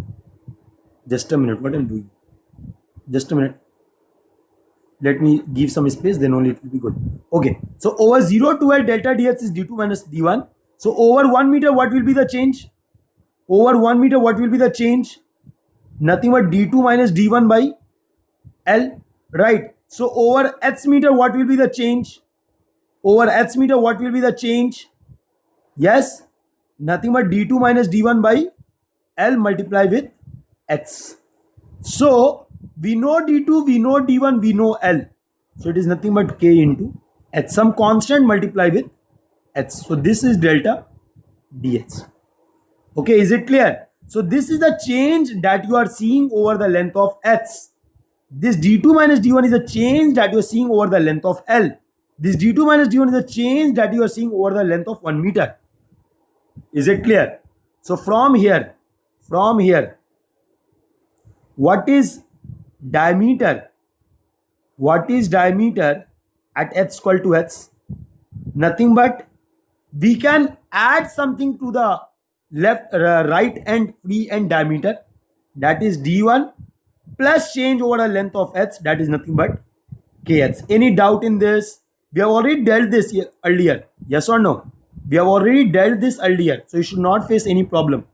just a minute, what I'm doing. Just a minute. Let me give some space, then only it will be good. Okay, so over 0 to L, delta dx is d2 minus d1. So over 1 meter, what will be the change? Over 1 meter, what will be the change? Nothing but d2 minus d1 by L. Right, so over h meter, what will be the change? Over h meter, what will be the change? Yes, nothing but d2 minus d1 by L multiply with h. So we know d2, we know d1, we know L. So it is nothing but k into h. Some constant multiply with h. So this is delta dx. Okay, is it clear? So this is the change that you are seeing over the length of h. This d2 minus d1 is a change that you are seeing over the length of L. This d2 minus d1 is a change that you are seeing over the length of 1 meter. Is it clear? So from here, what is diameter? What is diameter at h equal to h? Nothing but we can add something to the left right and free end diameter, that is d1 plus change over a length of h, that is nothing but kh. Any doubt in this? We have already dealt this earlier. Yes or no? We have already dealt this earlier, so you should not face any problem.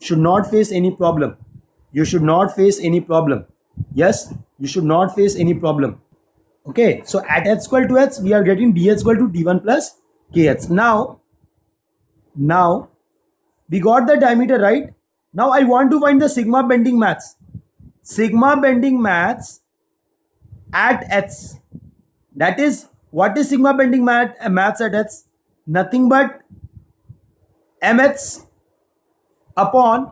Should not face any problem. You should not face any problem. Yes, you should not face any problem. Okay, so at h equal to h, we are getting dh equal to d1 plus kh. Now we got the diameter, right? Now I want to find the sigma bending mass. Sigma bending mass at h. That is, what is sigma bending mass at h? Nothing but mh upon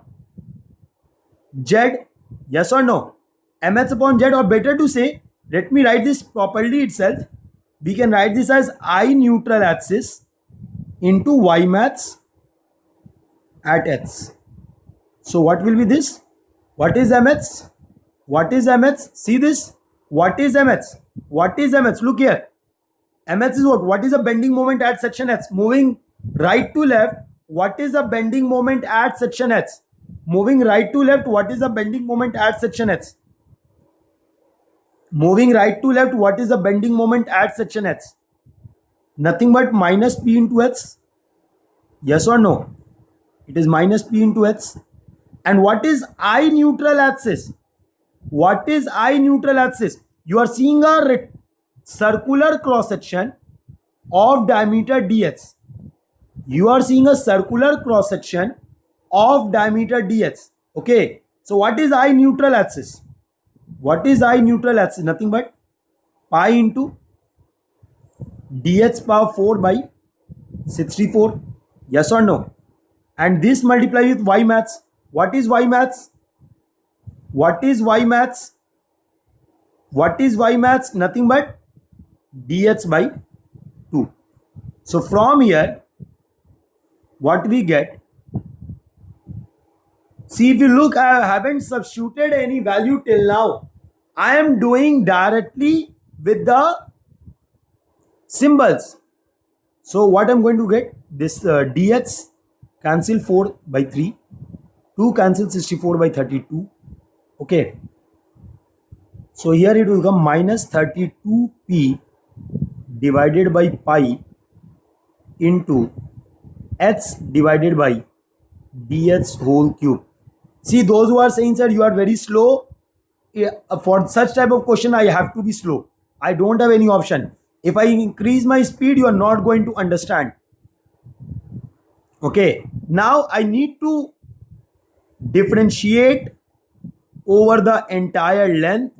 z. Yes or no? mh upon z, or better to say, let me write this properly itself. We can write this as I neutral axis into y mass at h. So what will be this? What is mh? What is mh? See this? What is mh? What is mh? Look here. mh is what? What is the bending moment at section h? Moving right to left. What is the bending moment at section h? Moving right to left. What is the bending moment at section h? Moving right to left. What is the bending moment at section h? Nothing but minus p into h. Yes or no? It is minus p into h. And what is I neutral axis? What is I neutral axis? You are seeing a circular cross section of diameter dh. You are seeing a circular cross section of diameter dh. Okay. So what is I neutral axis? What is I neutral axis? Nothing but pi into dh power 4 by 64. Yes or no? And this multiply with y maths. What is y maths? What is y maths? What is y maths? Nothing but dh by 2. So from here, what we get? See, if you look, I haven't substituted any value till now. I am doing directly with the symbols. So what I'm going to get? This dh cancel 4 by 3. 2 cancel 64 by 32. Okay. So here it will come minus 32p divided by pi into h divided by dh whole cube. See, those who are saying, sir, you are very slow. For such type of question, I have to be slow. I don't have any option. If I increase my speed, you are not going to understand. Okay. Now I need to differentiate over the entire length.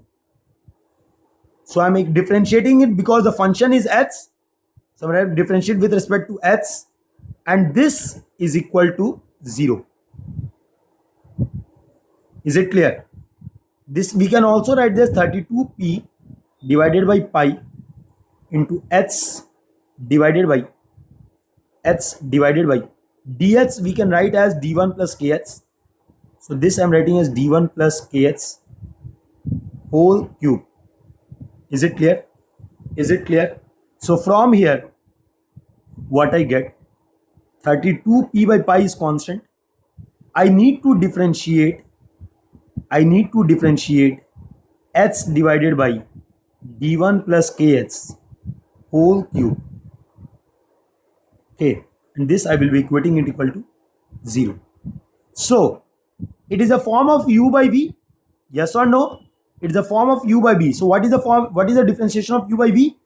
So I'm differentiating it because the function is h. So I'm going to differentiate with respect to h. And this is equal to 0. Is it clear? This we can also write this 32p divided by pi into h divided by dh we can write as d1 plus kh. So this I am writing as d1 plus kh whole cube. Is it clear? Is it clear? So from here, what I get? 32p by pi is constant. I need to differentiate h divided by d1 plus kh whole cube. Okay, and this I will be equating it equal to 0. So it is a form of u by v. Yes or no? It is a form of u by v. So what is the form? What is the differentiation of u by v?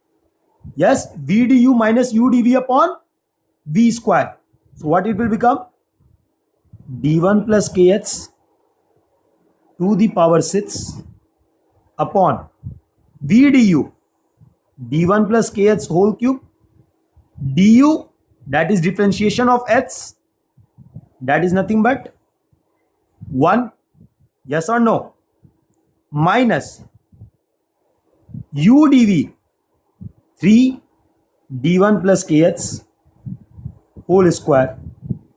Yes, v du minus u dv upon v square. So what it will become? d1 plus kh to the power 6 upon v du d1 plus kh whole cube du, that is differentiation of h, that is nothing but 1. Yes or no? Minus u dv 3 d1 plus kh whole square.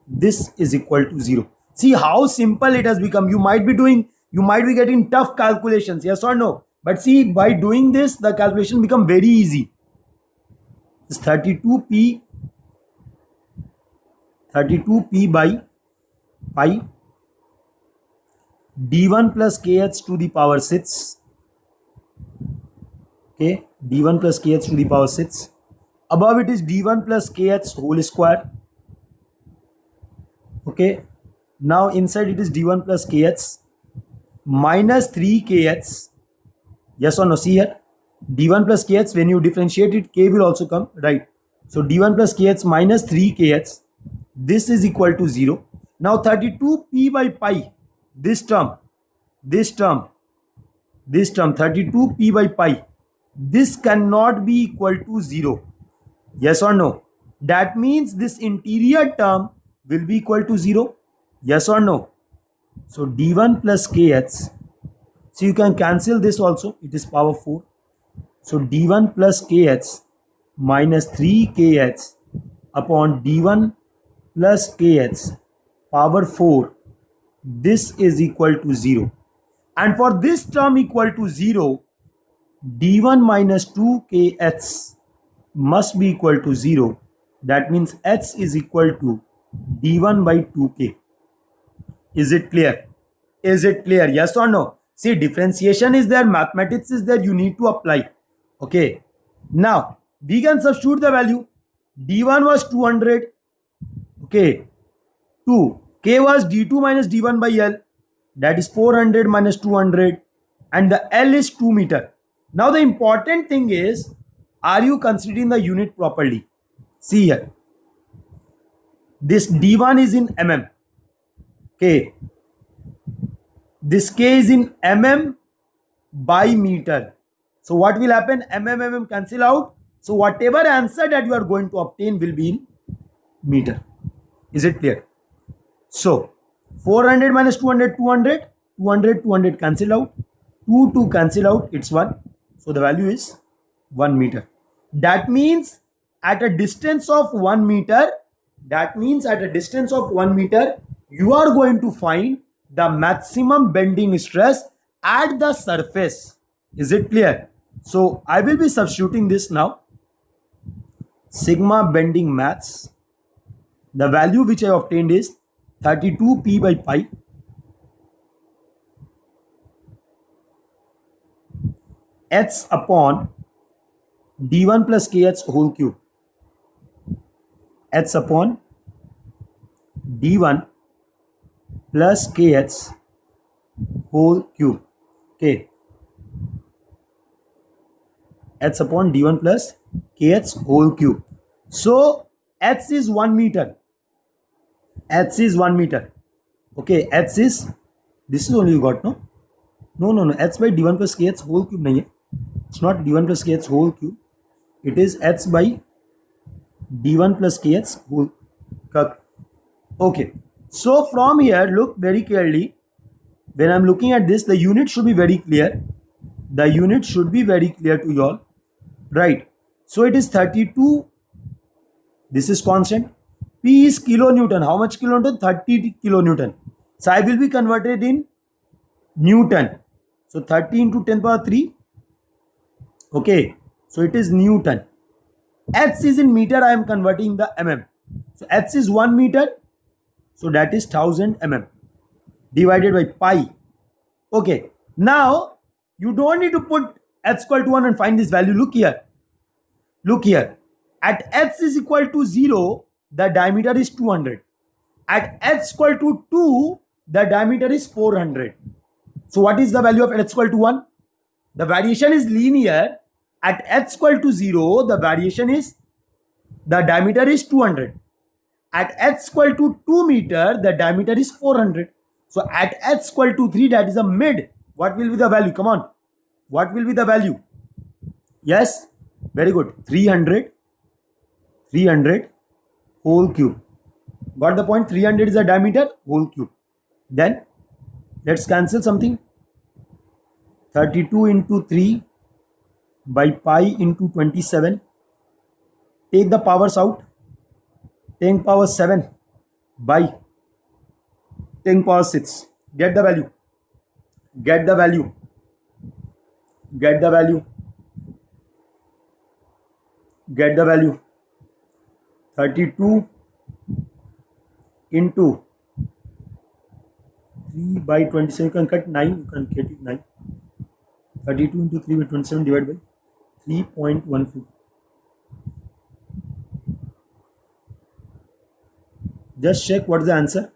This is equal to 0. See how simple it has become. You might be doing, You might be getting tough calculations, yes or no? But see, by doing this, the calculation become very easy. It's 32p by pi d1 plus kh to the power 6. Okay, d1 plus kh to the power 6. Above it is d1 plus kh whole square. Okay, now inside it is d1 plus kh minus 3kh. Yes or no? See here, d1 plus kh, when you differentiate it, k will also come, right? So d1 plus kh minus 3kh, this is equal to 0. Now 32p by pi, this term 32p by pi, this cannot be equal to 0. Yes or no? That means this interior term will be equal to 0. Yes or no? So d1 plus kh, so you can cancel this also, it is power 4. So d1 plus kh minus 3kh upon d1 plus kh power 4, this is equal to 0. And for this term equal to 0, d1 minus 2kh must be equal to 0. That means h is equal to d1 by 2k. Is it clear? Is it clear? Yes or no? See, differentiation is there, mathematics is there, you need to apply. Okay. Now, we can substitute the value. d1 was 200. Okay. 2. K was d2 minus d1 by L. That is 400 minus 200. And the L is 2 meter. Now, the important thing is, are you considering the unit properly? See here. This d1 is in mm. Okay. This k is in mm by meter. So what will happen? Mm cancel out. So whatever answer that you are going to obtain will be in meter. Is it clear? So 400 minus 200, 200, 200, 200 cancel out. 2 cancel out, it's 1. So the value is 1 meter. That means at a distance of 1 meter, you are going to find the maximum bending stress at the surface. Is it clear? So I will be substituting this now. Sigma bending mass. The value which I obtained is 32p by pi h upon d1 plus kh whole cube. H upon d1 plus kh whole cube. Okay. H upon d1 plus kh whole cube. So h is 1 meter. H is 1 meter. Okay, h is, this is only you got, no? No. H by d1 plus kh whole cube nahi hai. It's not d1 plus kh whole cube. It is h by d1 plus kh whole cube. Okay. So from here, look very clearly. When I'm looking at this, the unit should be very clear. The unit should be very clear to you all. Right. So it is 32. This is constant. P is kilonewton. How much kilonewton? 30 kilonewton. So I will be converted in Newton. So 30 into 10 power 3. Okay. So it is Newton. H is in meter. I am converting the mm. So H is 1 meter. So that is 1000 mm divided by pi. Okay. Now you don't need to put h equal to 1 and find this value. Look here. Look here. At h is equal to 0, the diameter is 200. At h equal to 2, the diameter is 400. So what is the value of h equal to 1? The variation is linear. At h equal to 0, the diameter is 200. At h equal to 2 meter, the diameter is 400. So at h equal to 3, that is a mid. What will be the value? Come on. What will be the value? Yes. Very good. 300 whole cube. Got the point? 300 is the diameter, whole cube. Then let's cancel something. 32 into 3 by pi into 27. Take the powers out. 10 power 7 by 10 power 6. Get the value. Get the value. Get the value. Get the value. 32 into 3 by 27. You can cut 9. You can get it 9. 32 into 3 by 27 divided by 3.14. Just check what's the answer.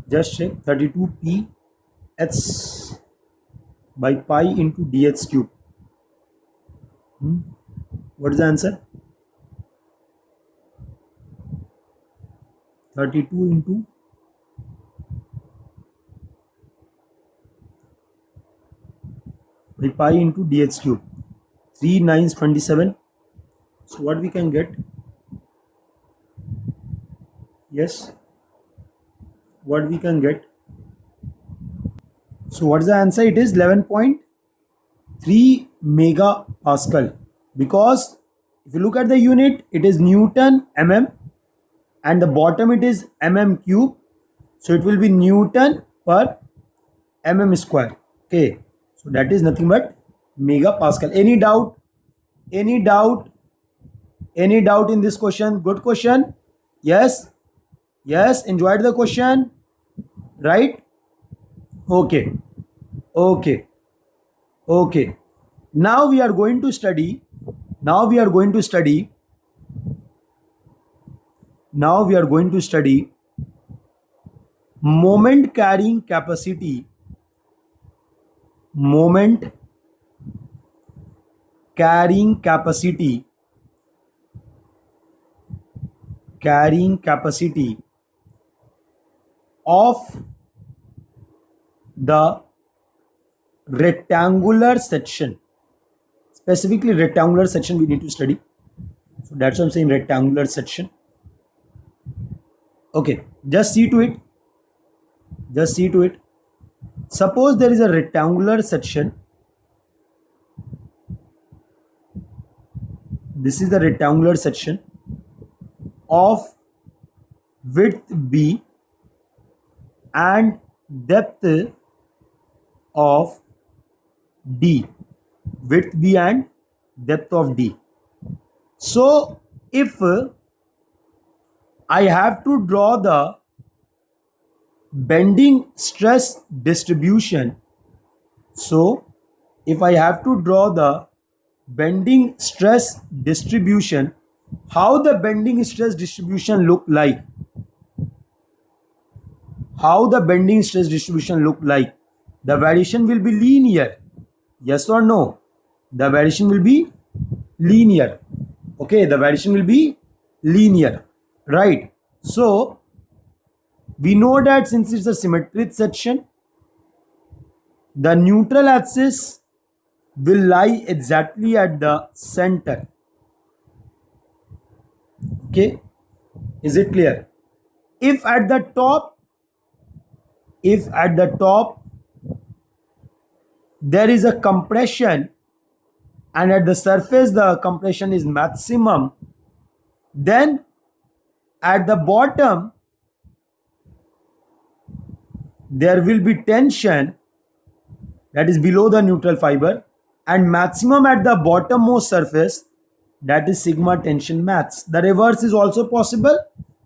Just check. 32p h by pi into dh cube. What is the answer? 32 into by pi into dh cube. 3 9s 27. So what we can get? Yes. What we can get? So what is the answer? It is 11.3 megapascal, because if you look at the unit, it is Newton mm, and the bottom it is mm cube, so it will be Newton per mm square. Okay, so that is nothing but megapascal. Any doubt? Any doubt? Any doubt in this question? Good question. Yes. Yes, enjoyed the question, right? Okay. Okay. Okay. Now we are going to study. Now we are going to study moment carrying capacity. Moment carrying capacity. Carrying capacity of the rectangular section. Specifically rectangular section we need to study. So that's why I'm saying rectangular section. Okay, just see to it. Just see to it. Suppose there is a rectangular section. This is the rectangular section of width b and depth of d. Width b and depth of d. So if I have to draw the bending stress distribution, so if I have to draw the bending stress distribution, how the bending stress distribution look like? How the bending stress distribution look like? The variation will be linear. Yes or no? The variation will be linear. Okay, the variation will be linear, right? So we know that since it's a symmetric section, the neutral axis will lie exactly at the center. Okay, is it clear? If at the top there is a compression and at the surface the compression is maximum, then at the bottom there will be tension, that is below the neutral fiber, and maximum at the bottommost surface, that is sigma tension max. The reverse is also possible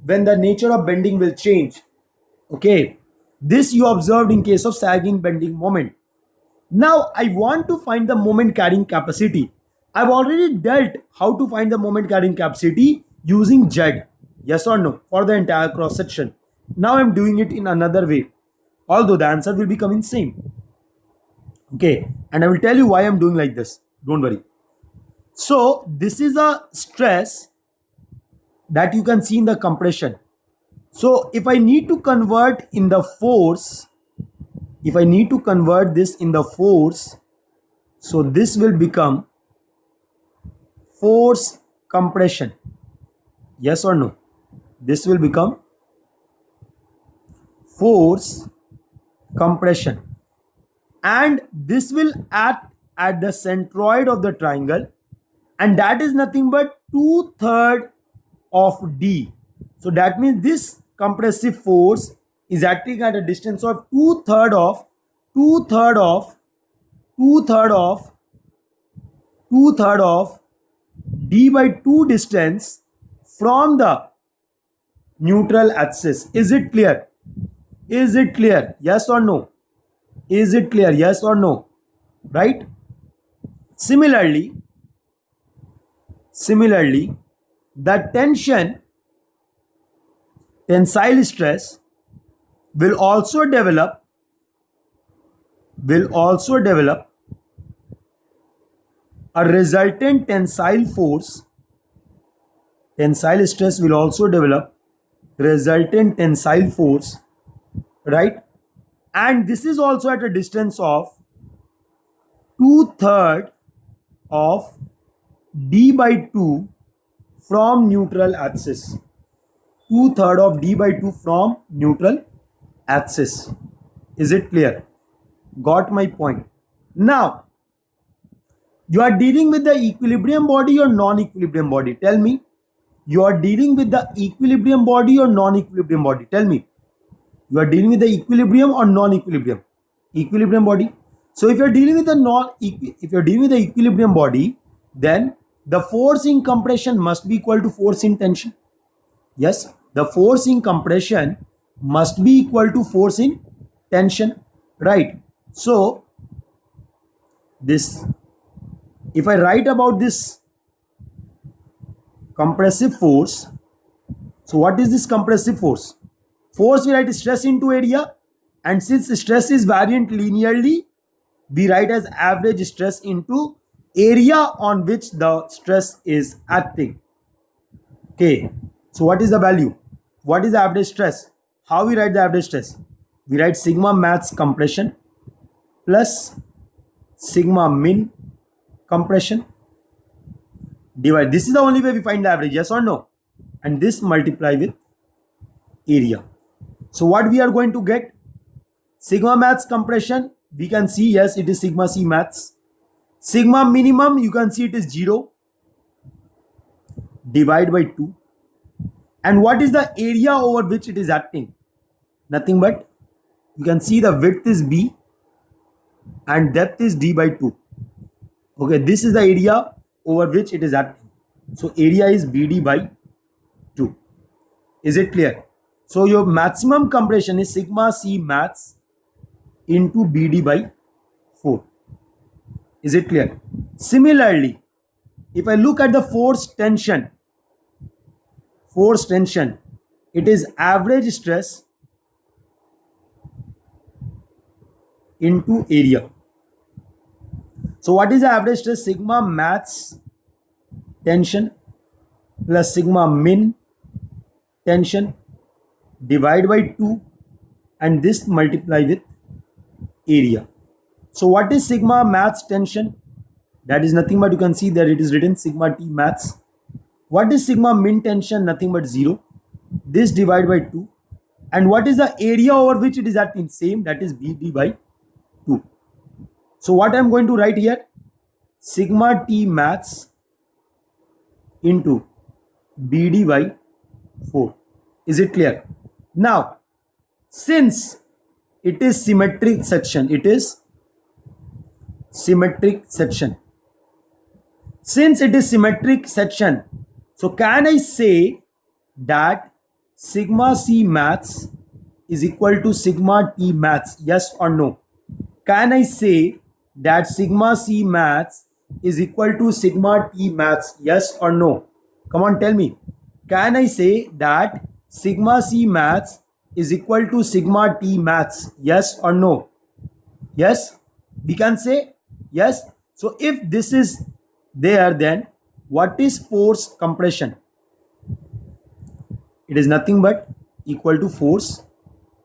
when the nature of bending will change. Okay, this you observed in case of sagging bending moment. Now I want to find the moment carrying capacity. I've already dealt how to find the moment carrying capacity using Z. Yes or no? For the entire cross section. Now I'm doing it in another way, although the answer will be coming same. Okay, and I will tell you why I'm doing like this. Don't worry. So this is a stress that you can see in the compression. So if I need to convert in the force, if I need to convert this in the force, so this will become force compression. Yes or no? This will become force compression, and this will act at the centroid of the triangle, and that is nothing but 2/3 of D. So that means this compressive force is acting at a distance of 2/3 of two-third of two-third of two-third of d by 2 distance from the neutral axis. Is it clear? Is it clear? Yes or no? Is it clear? Yes or no? Right? Similarly, the tensile stress will also develop a resultant tensile force. Tensile stress will also develop resultant tensile force, right? And this is also at a distance of two-third of d by 2 from neutral axis. Two-third of d by 2 from neutral axis. Is it clear? Got my point? Now, you are dealing with the equilibrium body or non-equilibrium body? Tell me. You are dealing with the equilibrium body or non-equilibrium body? Tell me. You are dealing with the equilibrium or non-equilibrium? Equilibrium body. So if you are dealing with the equilibrium body, then the force in compression must be equal to force in tension. Yes, the force in compression must be equal to force in tension, right? So this, if I write about this compressive force, so what is this compressive force? Force, we write stress into area, and since stress is variant linearly, we write as average stress into area on which the stress is acting. Okay, so what is the value? What is the average stress? How we write the average stress? We write sigma max compression plus sigma min compression divide. This is the only way we find the average, yes or no? And this multiply with area. So what we are going to get? Sigma max compression, we can see, yes, it is sigma c max. Sigma minimum, you can see it is 0. Divide by 2. And what is the area over which it is acting? Nothing but, you can see the width is b and depth is d by 2. Okay, this is the area over which it is acting. So area is bd by 2. Is it clear? So your maximum compression is sigma c max into bd by 4. Is it clear? Similarly, if I look at the force tension, it is average stress into area. So what is the average stress? Sigma max tension plus sigma min tension divide by 2, and this multiply with area. So what is sigma max tension? That is nothing but, you can see that it is written sigma t max. What is sigma min tension? Nothing but 0. This divide by 2. And what is the area over which it is acting? Same, that is bd by 2. So what I am going to write here? Sigma t max into bd by 4. Is it clear? Now, since it is symmetric section, since it is symmetric section, so can I say that sigma c max is equal to sigma t max? Yes or no? Can I say that sigma c max is equal to sigma t max? Yes or no? Come on, tell me. Can I say that sigma c max is equal to sigma t max? Yes or no? Yes, we can say yes. So if this is there, then what is force compression? It is nothing but equal to force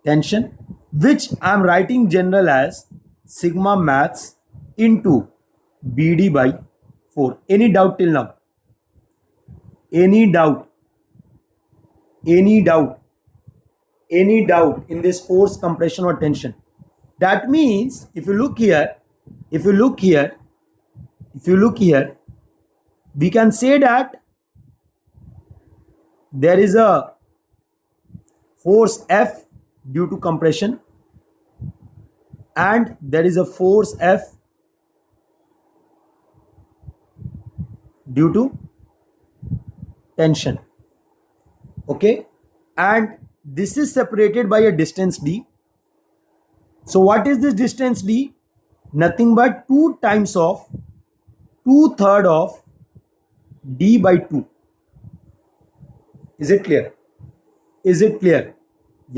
tension, which I am writing general as sigma max into bd by 4. Any doubt till now? Any doubt in this force compression or tension? That means if you look here, we can say that there is a force F due to compression, and there is a force F due to tension. Okay, and this is separated by a distance d. So what is this distance d? Nothing but 2 times of 2/3 of d by 2. Is it clear? Is it clear?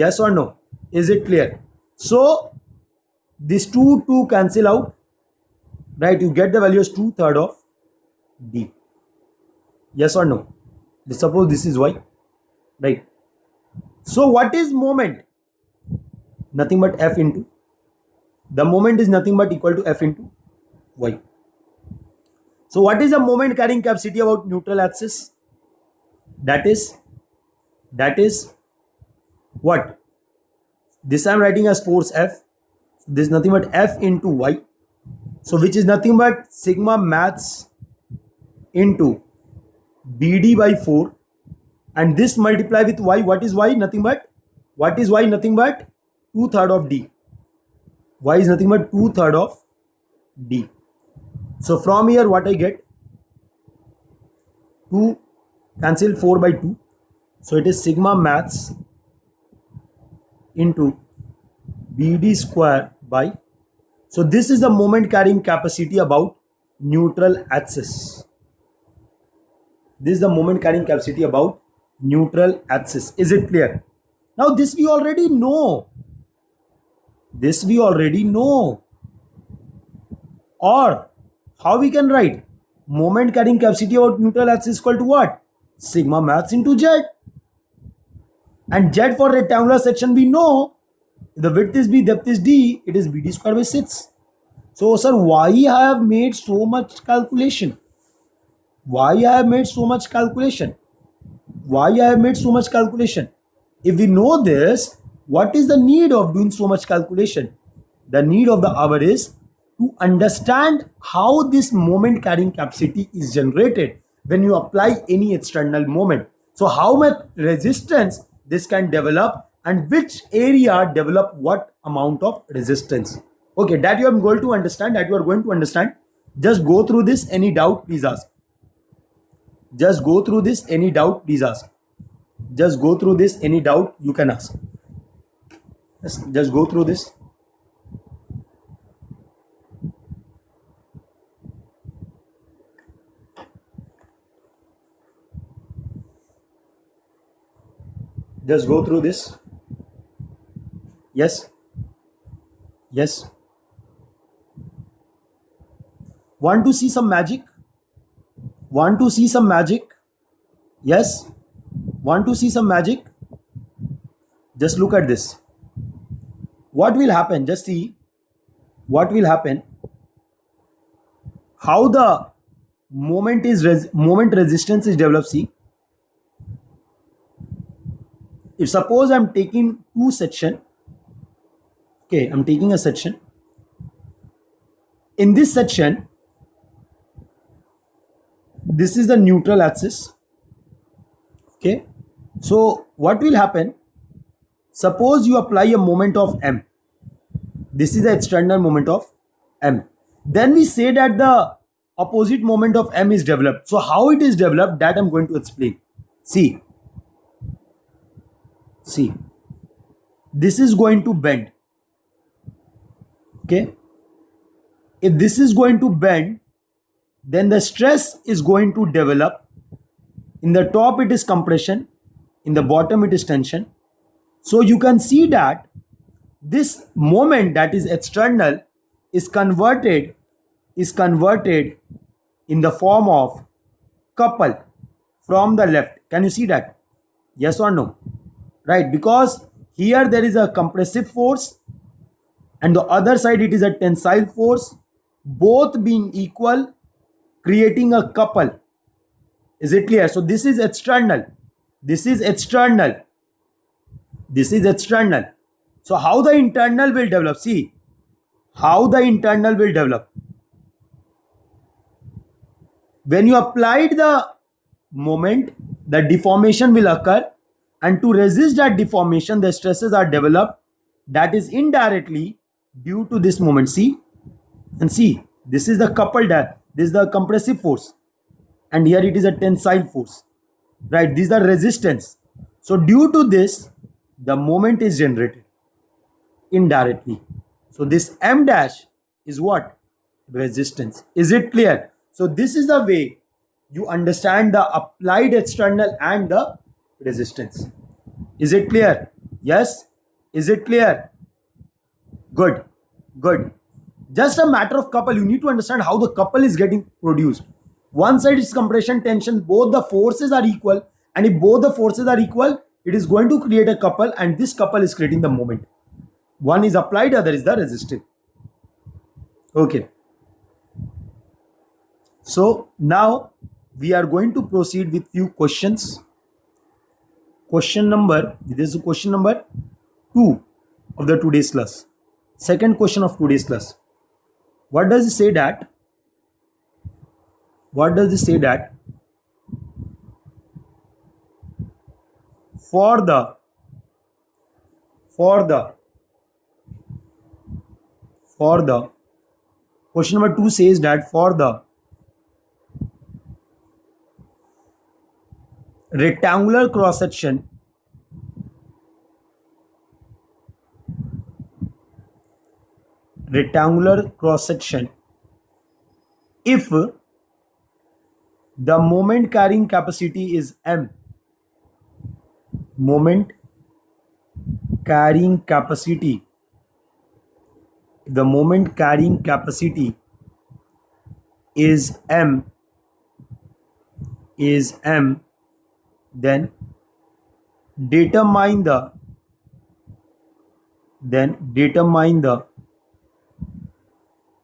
Yes or no? Is it clear? So these two cancel out, right? You get the value as 2/3 of d. Yes or no? Suppose this is y, right? So what is moment? Nothing but F into. The moment is nothing but equal to F into y. So what is the moment carrying capacity about neutral axis? That is what? This I am writing as force F. This is nothing but F into y. So which is nothing but sigma maths into BD by 4, and this multiply with y. What is y? Nothing but, what is y? Nothing but 2/3 of d. Y is nothing but 2/3 of d. So from here what I get? 2 cancel 4 by 2. So it is sigma maths into BD square by. So this is the moment carrying capacity about neutral axis. This is the moment carrying capacity about neutral axis. Is it clear? Now this we already know. This we already know. Or how we can write? Moment carrying capacity about neutral axis equal to what? Sigma maths into z. And z for rectangular section we know. If the width is b, depth is d, it is bd square by 6. So sir, why I have made so much calculation? Why I have made so much calculation? Why I have made so much calculation? If we know this, what is the need of doing so much calculation? The need of the hour is to understand how this moment carrying capacity is generated when you apply any external moment. So how much resistance this can develop and which area develop what amount of resistance. Okay, that you are going to understand, that you are going to understand. Just go through this. Any doubt, please ask. Just go through this. Any doubt, please ask. Just go through this. Any doubt, you can ask. Just go through this. Just go through this. Yes. Yes. Want to see some magic? Want to see some magic? Yes. Want to see some magic? Just look at this. What will happen? Just see what will happen. How the moment resistance is developed. See, if suppose I'm taking two section. Okay, I'm taking a section. In this section, this is the neutral axis. Okay, so what will happen? Suppose you apply a moment of m. This is the external moment of m. Then we say that the opposite moment of m is developed. So how it is developed, that I'm going to explain. See, this is going to bend. Okay, if this is going to bend, then the stress is going to develop. In the top it is compression, in the bottom it is tension. So you can see that this moment that is external is converted in the form of couple from the left. Can you see that? Yes or no? Right, because here there is a compressive force and the other side it is a tensile force, both being equal, creating a couple. Is it clear? So this is external, this is external, this is external. So how the internal will develop? See how the internal will develop. When you applied the moment, the deformation will occur, and to resist that deformation, the stresses are developed. That is indirectly due to this moment, see, and see, this is the coupled, this is the compressive force, and here it is a tensile force, right? These are resistance. So due to this, the moment is generated indirectly. So this M dash is what? Resistance. Is it clear? So this is the way you understand the applied external and the resistance. Is it clear? Yes? Is it clear? Good. Good. Just a matter of couple. You need to understand how the couple is getting produced. One side is compression tension. Both the forces are equal. And if both the forces are equal, it is going to create a couple. And this couple is creating the moment. One is applied, other is the resistive. Okay. So now we are going to proceed with few questions. This is question number 2 of the today's class. Second question of today's class. What does it say that? What does it say that? For the question number 2 says that for the rectangular cross section if the moment carrying capacity is M, moment carrying capacity, the moment carrying capacity is M, then determine the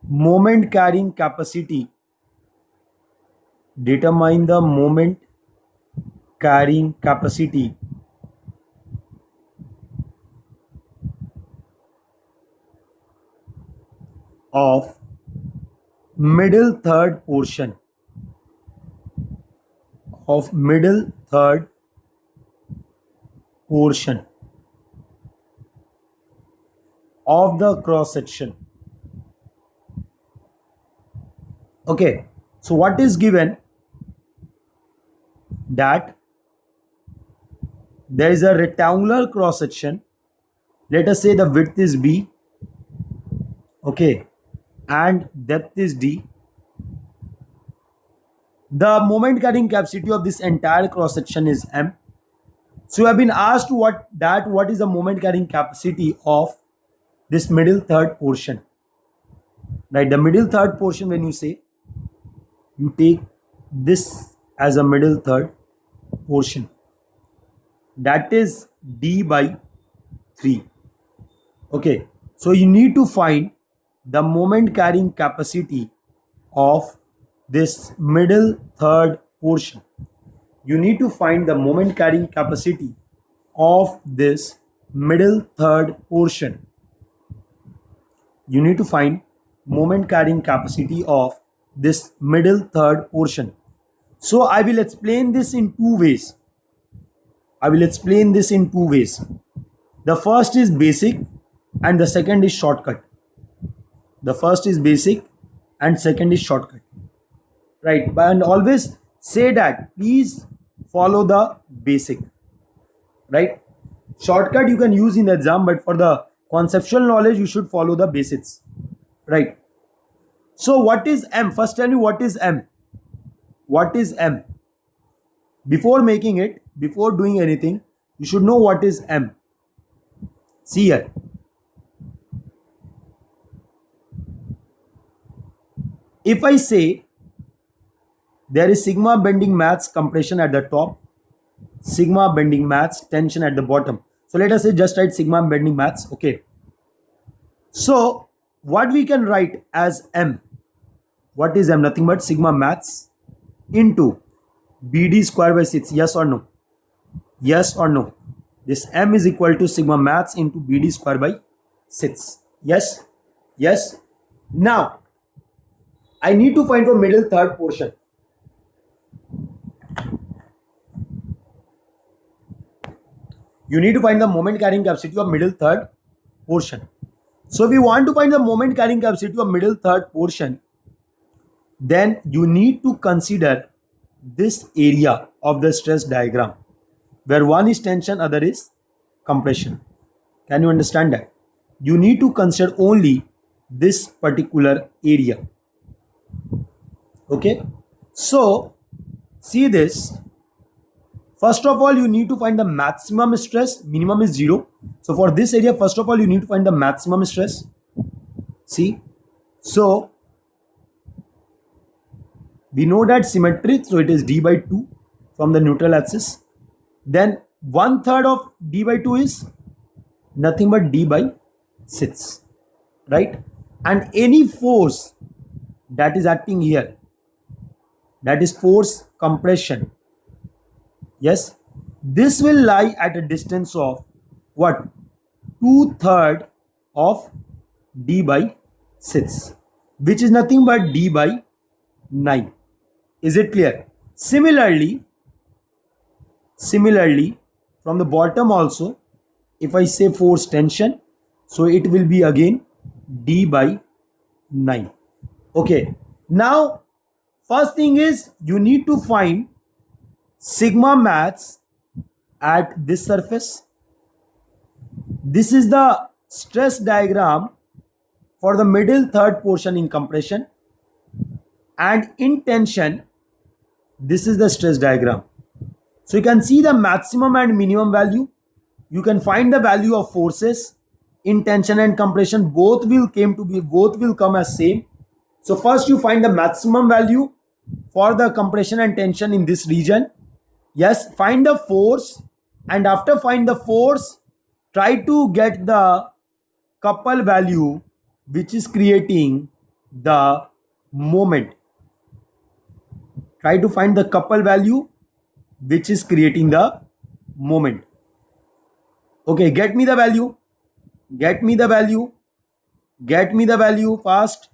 moment carrying capacity, of middle third portion of the cross section. Okay, so what is given? That there is a rectangular cross section. Let us say the width is B, okay, and depth is D. The moment carrying capacity of this entire cross section is M. So you have been asked what is the moment carrying capacity of this middle third portion, right? The middle third portion, when you say, you take this as a middle third portion, that is D by 3. Okay, so you need to find the moment carrying capacity of this middle third portion. You need to find the moment carrying capacity of this middle third portion. You need to find moment carrying capacity of this middle third portion. So I will explain this in two ways. The first is basic and the second is shortcut. Right? And always say that please follow the basic. Right? Shortcut you can use in the exam, but for the conceptual knowledge you should follow the basics. Right? So what is M? First tell me what is M. What is M? Before making it, before doing anything, you should know what is M. See here. If I say there is sigma bending mass compression at the top, sigma bending mass tension at the bottom. So let us say just write sigma bending mass. Okay. So what we can write as M? What is M? Nothing but sigma mass into BD square by 6. Yes or no? Yes or no? This M is equal to sigma mass into BD square by 6. Yes? Yes? Now, I need to find for middle third portion. You need to find the moment carrying capacity of middle third portion. So if you want to find the moment carrying capacity of middle third portion, then you need to consider this area of the stress diagram where one is tension, other is compression. Can you understand that? You need to consider only this particular area. Okay. So see this. First of all, you need to find the maximum stress. Minimum is 0. So for this area, first of all, you need to find the maximum stress. See. So we know that symmetry. So it is d by 2 from the neutral axis. Then 1/3 of d by 2 is nothing but d by 6. Right. And any force that is acting here, that is force compression. Yes, this will lie at a distance of what? 2/3 of d by 6, which is nothing but d by 9. Is it clear? Similarly, from the bottom also, if I say force tension, so it will be again d by 9. Okay. Now, first thing is you need to find sigma max at this surface. This is the stress diagram for the middle third portion in compression, and in tension this is the stress diagram. So you can see the maximum and minimum value. You can find the value of forces in tension and compression. Both will come as same. So first you find the maximum value for the compression and tension in this region. Yes, find the force, and after find the force, try to get the couple value which is creating the moment. Try to find the couple value which is creating the moment. Okay, get me the value. Get me the value. Get me the value fast.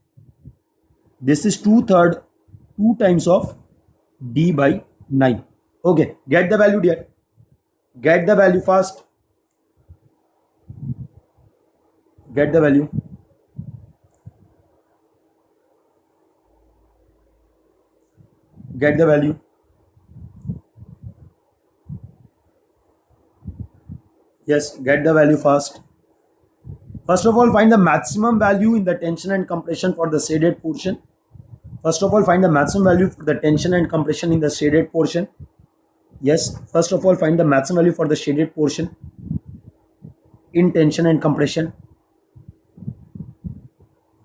This is 2/3, 2 times of d by 9. Okay, get the value dear. Get the value fast. Get the value. Get the value. Yes, get the value fast. First of all, find the maximum value in the tension and compression for the shaded portion. First of all, find the maximum value for the tension and compression in the shaded portion. Yes, first of all, find the maximum value for the shaded portion in tension and compression.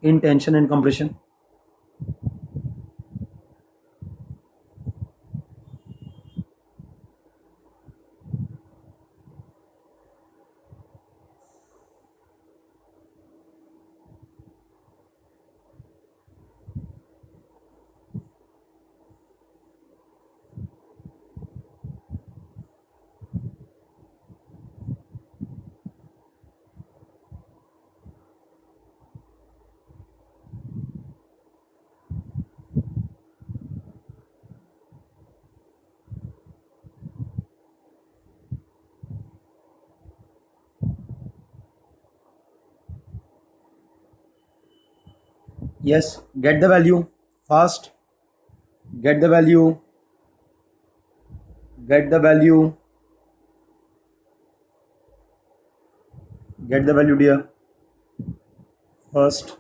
In tension and compression. Yes, get the value fast. Get the value. Get the value. Get the value dear. First.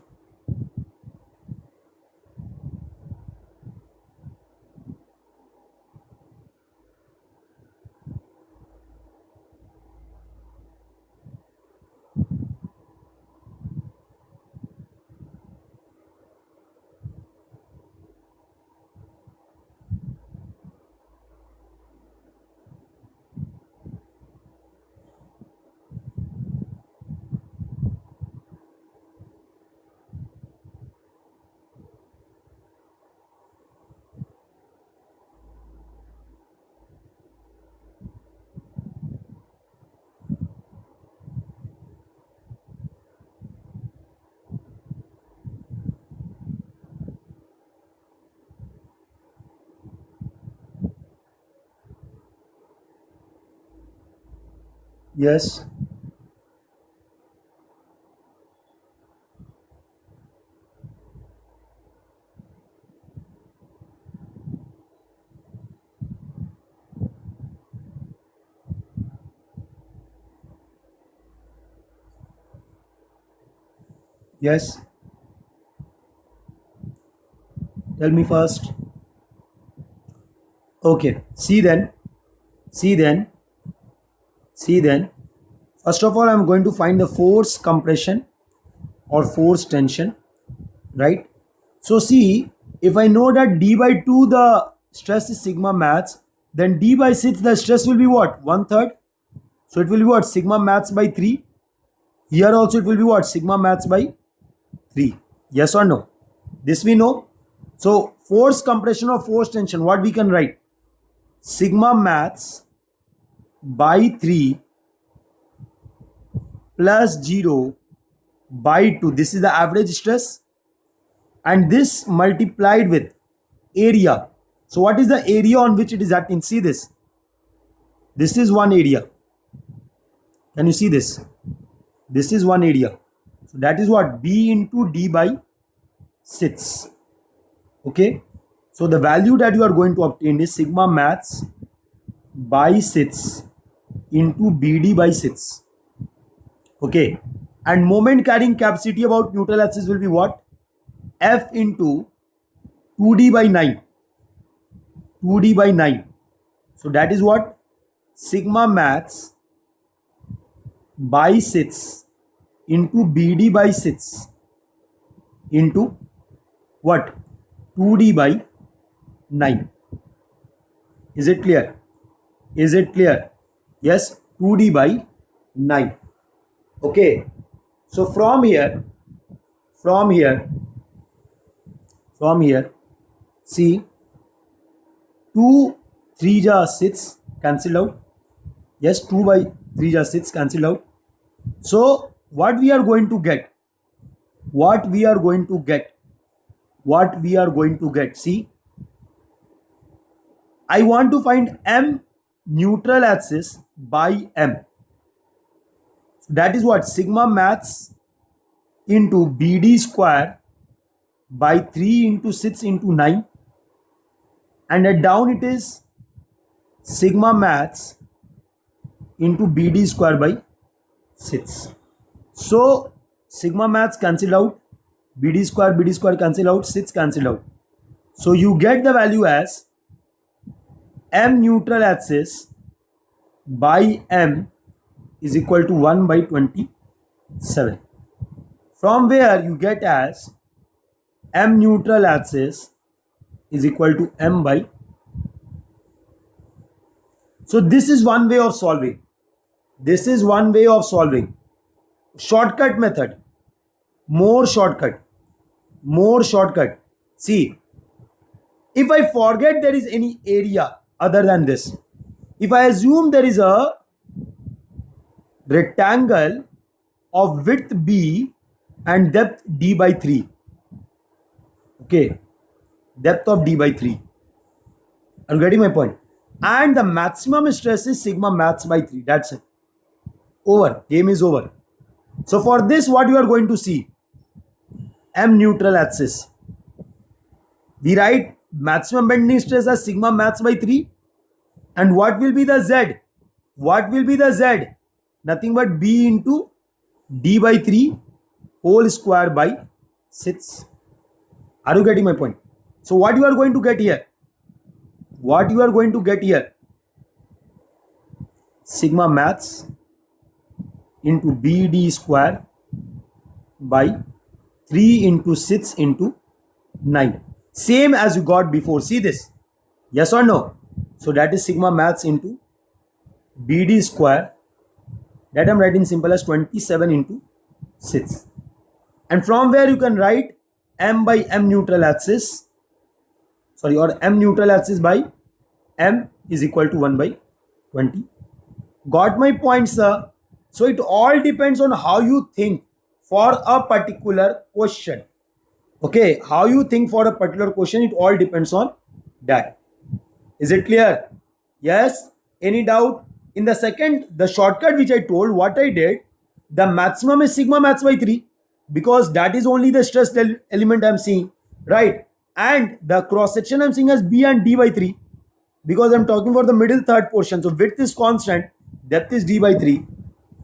Yes. Yes, tell me first. Okay, see then, see then, see then. First of all, I'm going to find the force compression or force tension, right? So see, if I know that d by 2 the stress is sigma max, then d by 6 the stress will be what? 1/3. So it will be what? Sigma max by 3. Here also it will be what? Sigma max by 3. Yes or no? This we know. So force compression or force tension, what we can write? Sigma max by 3 plus 0 by 2. This is the average stress, and this multiplied with area. So what is the area on which it is acting? See this. This is one area. Can you see this? This is one area. So that is what? B into d by 6. Okay. So the value that you are going to obtain is sigma max by 6 into BD by 6. Okay. And moment carrying capacity about neutral axis will be what? F into 2D by 9. 2D by 9. So that is what? Sigma max by 6 into BD by 6 into what? 2D by 9. Is it clear? Is it clear? Yes, 2D by 9. Okay. So from here, see, 2 3 ja 6 cancel out. Yes, 2 by 3 ja 6 cancel out. So what we are going to get? What we are going to get? What we are going to get? See, I want to find M neutral axis by M. That is what? Sigma max into BD square by 3 into 6 into 9. And at down it is sigma max into BD square by 6. So sigma max cancel out, BD square cancel out, 6 cancel out. So you get the value as M neutral axis by M is equal to 1 by 27. From where you get as M neutral axis is equal to M by. So this is one way of solving. This is one way of solving. Shortcut method. More shortcut. More shortcut. See, if I forget there is any area other than this, if I assume there is a rectangle of width B and depth D by 3. Okay, depth of D by 3. Are you getting my point? And the maximum stress is sigma max by 3. That's it. Over. Game is over. So for this, what you are going to see? M neutral axis. We write maximum bending stress as sigma max by 3. And what will be the Z? What will be the Z? Nothing but B into D by 3 whole square by 6. Are you getting my point? So what you are going to get here? What you are going to get here? Sigma max into BD square by 3 into 6 into 9. Same as you got before. See this? Yes or no? So that is sigma max into BD square. That I am writing simple as 27 into 6. And from where you can write M by M neutral axis. Sorry, or M neutral axis by M is equal to 1 by 20. Got my point, sir? So it all depends on how you think for a particular question. Okay, how you think for a particular question, it all depends on that. Is it clear? Yes? Any doubt? In the second, the shortcut which I told, what I did, the maximum is sigma max by 3 because that is only the stress element I am seeing, right? And the cross section I am seeing as B and D by 3 because I am talking for the middle third portion. So width is constant, depth is D by 3,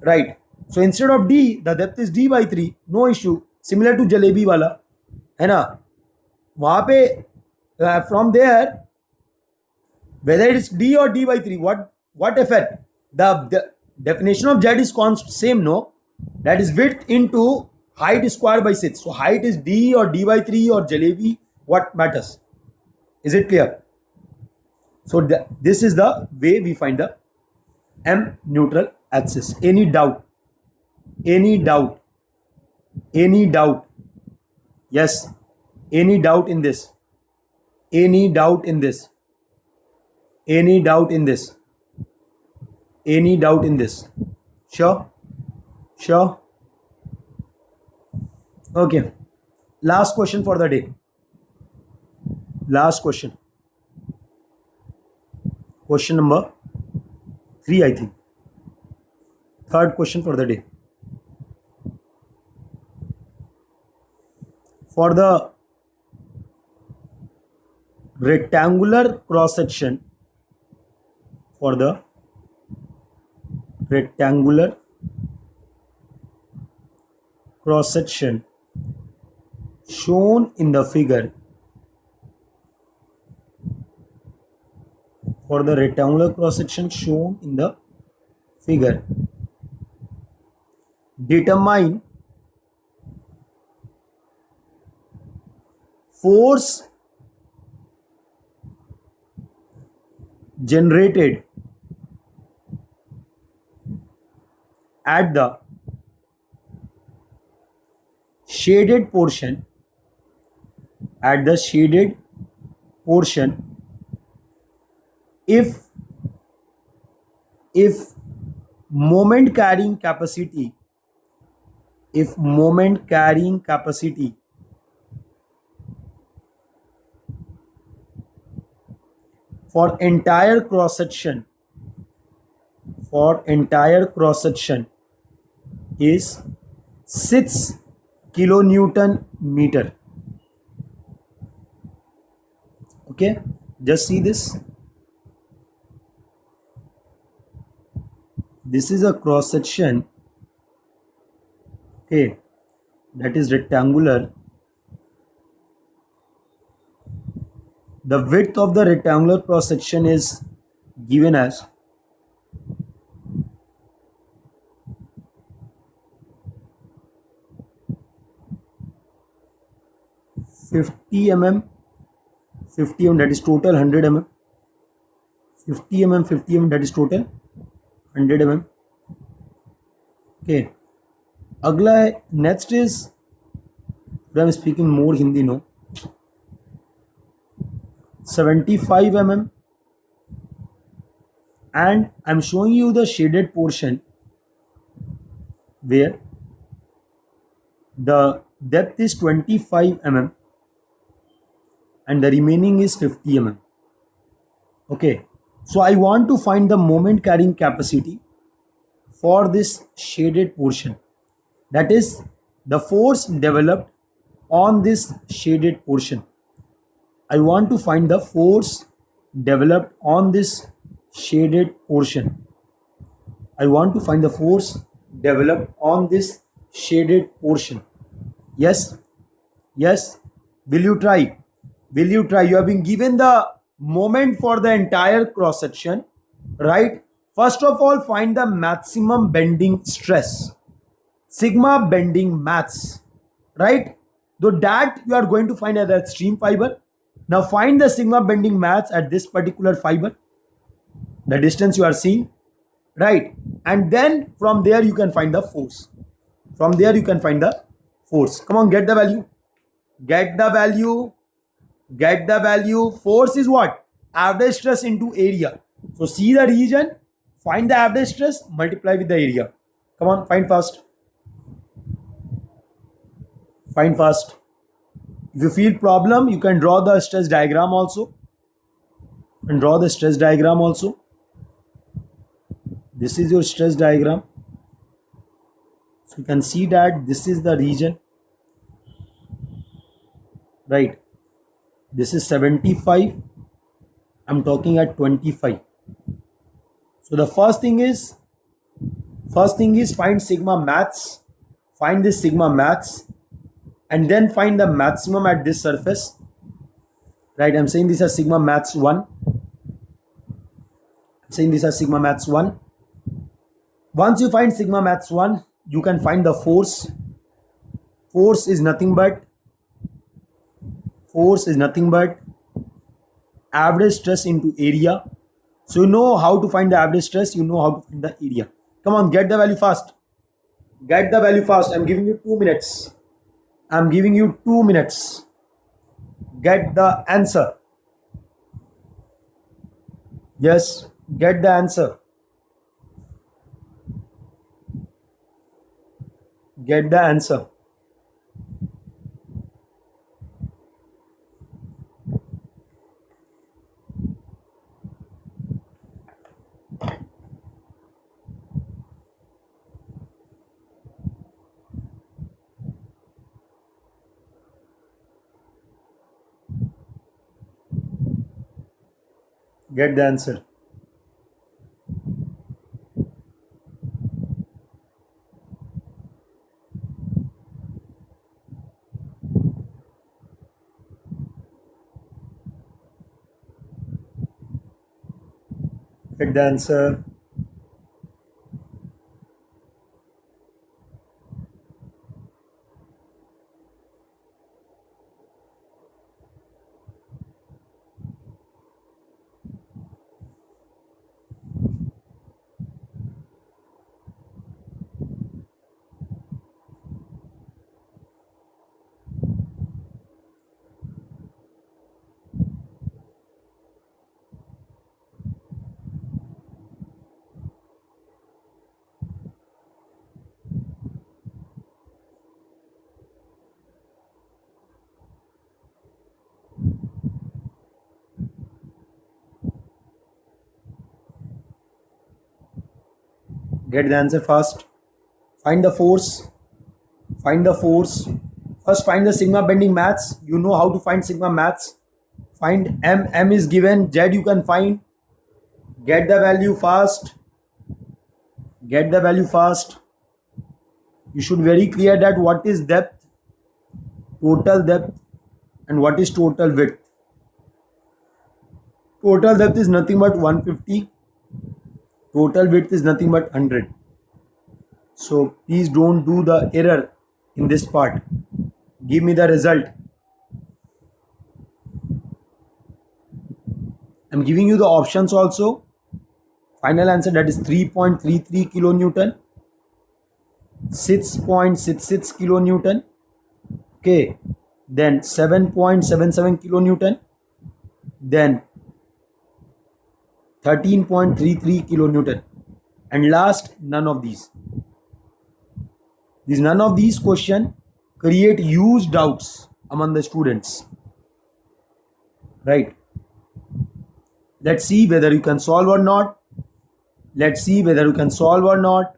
right? So instead of D, the depth is D by 3, no issue. Similar to jalebi वाला, है ना. वहाँ पे from there whether it's d or d by 3, what effect, the definition of z is same, no, that is width into height square by 6. So height is d or d by 3 or jalebi, what matters? Is it clear? So this is the way we find the m neutral axis. Any doubt? Any doubt? Any doubt? Yes. Any doubt in this? Any doubt in this? Any doubt in this? Any doubt in this? Sure? Sure? Okay. Last question for the day. Last question. Question number 3, I think. Third question for the day. For the rectangular cross section, for the rectangular cross section shown in the figure, for the rectangular cross section shown in the figure, determine force generated at the shaded portion, at the shaded portion, if moment carrying capacity, if moment carrying capacity for entire cross section, for entire cross section is 6 kilonewton meter. Okay, just see this. This is a cross section, okay, that is rectangular. The width of the rectangular cross section is given as 50 mm, 50 mm, that is total 100 mm, 50 mm, 50 mm, that is total 100 mm. Okay, अगला है, next is, I'm speaking more Hindi, no, 75 mm, and I'm showing you the shaded portion where the depth is 25 mm and the remaining is 50 mm. Okay, so I want to find the moment carrying capacity for this shaded portion, that is the force developed on this shaded portion. I want to find the force developed on this shaded portion. I want to find the force developed on this shaded portion. Yes? Yes? Will you try? Will you try? You have been given the moment for the entire cross section, right? First of all, find the maximum bending stress. Sigma bending mass, right? Though that you are going to find at the extreme fiber. Now find the sigma bending mass at this particular fiber, the distance you are seeing, right? And then from there you can find the force. From there you can find the force. Come on, get the value. Get the value. Get the value. Force is what? Average stress into area. So see the region, find the average stress, multiply with the area. Come on, find fast. Find fast. If you feel problem, you can draw the stress diagram also. And draw the stress diagram also. This is your stress diagram. So you can see that this is the region, right? This is 75. I'm talking at 25. So the first thing is find sigma max. Find this sigma max. and then find the maximum at this surface. Right, I'm saying this as sigma max 1. I'm saying this as sigma max 1. Once you find sigma max 1, you can find the force. Force is nothing but average stress into area. So you know how to find the average stress, you know how to find the area. Come on, get the value fast. Get the value fast. I'm giving you 2 minutes. I'm giving you 2 minutes. Get the answer. Yes, get the answer. Get the answer. Get the answer. Get the answer. Get the answer fast. Find the force. Find the force. First find the sigma bending mass. You know how to find sigma mass. Find M. M is given. Z you can find. Get the value fast. Get the value fast. You should very clear that what is depth, total depth, and what is total width. Total depth is nothing but 150. Total width is nothing but 100. So please don't do the error in this part. Give me the result. I'm giving you the options also. Final answer, that is 3.33 kilonewton, 6.66 kilonewton, okay, then 7.77 kilonewton, then 13.33 kilonewton, and last, none of these. None of these questions create huge doubts among the students. Right? Let's see whether you can solve or not. Let's see whether you can solve or not.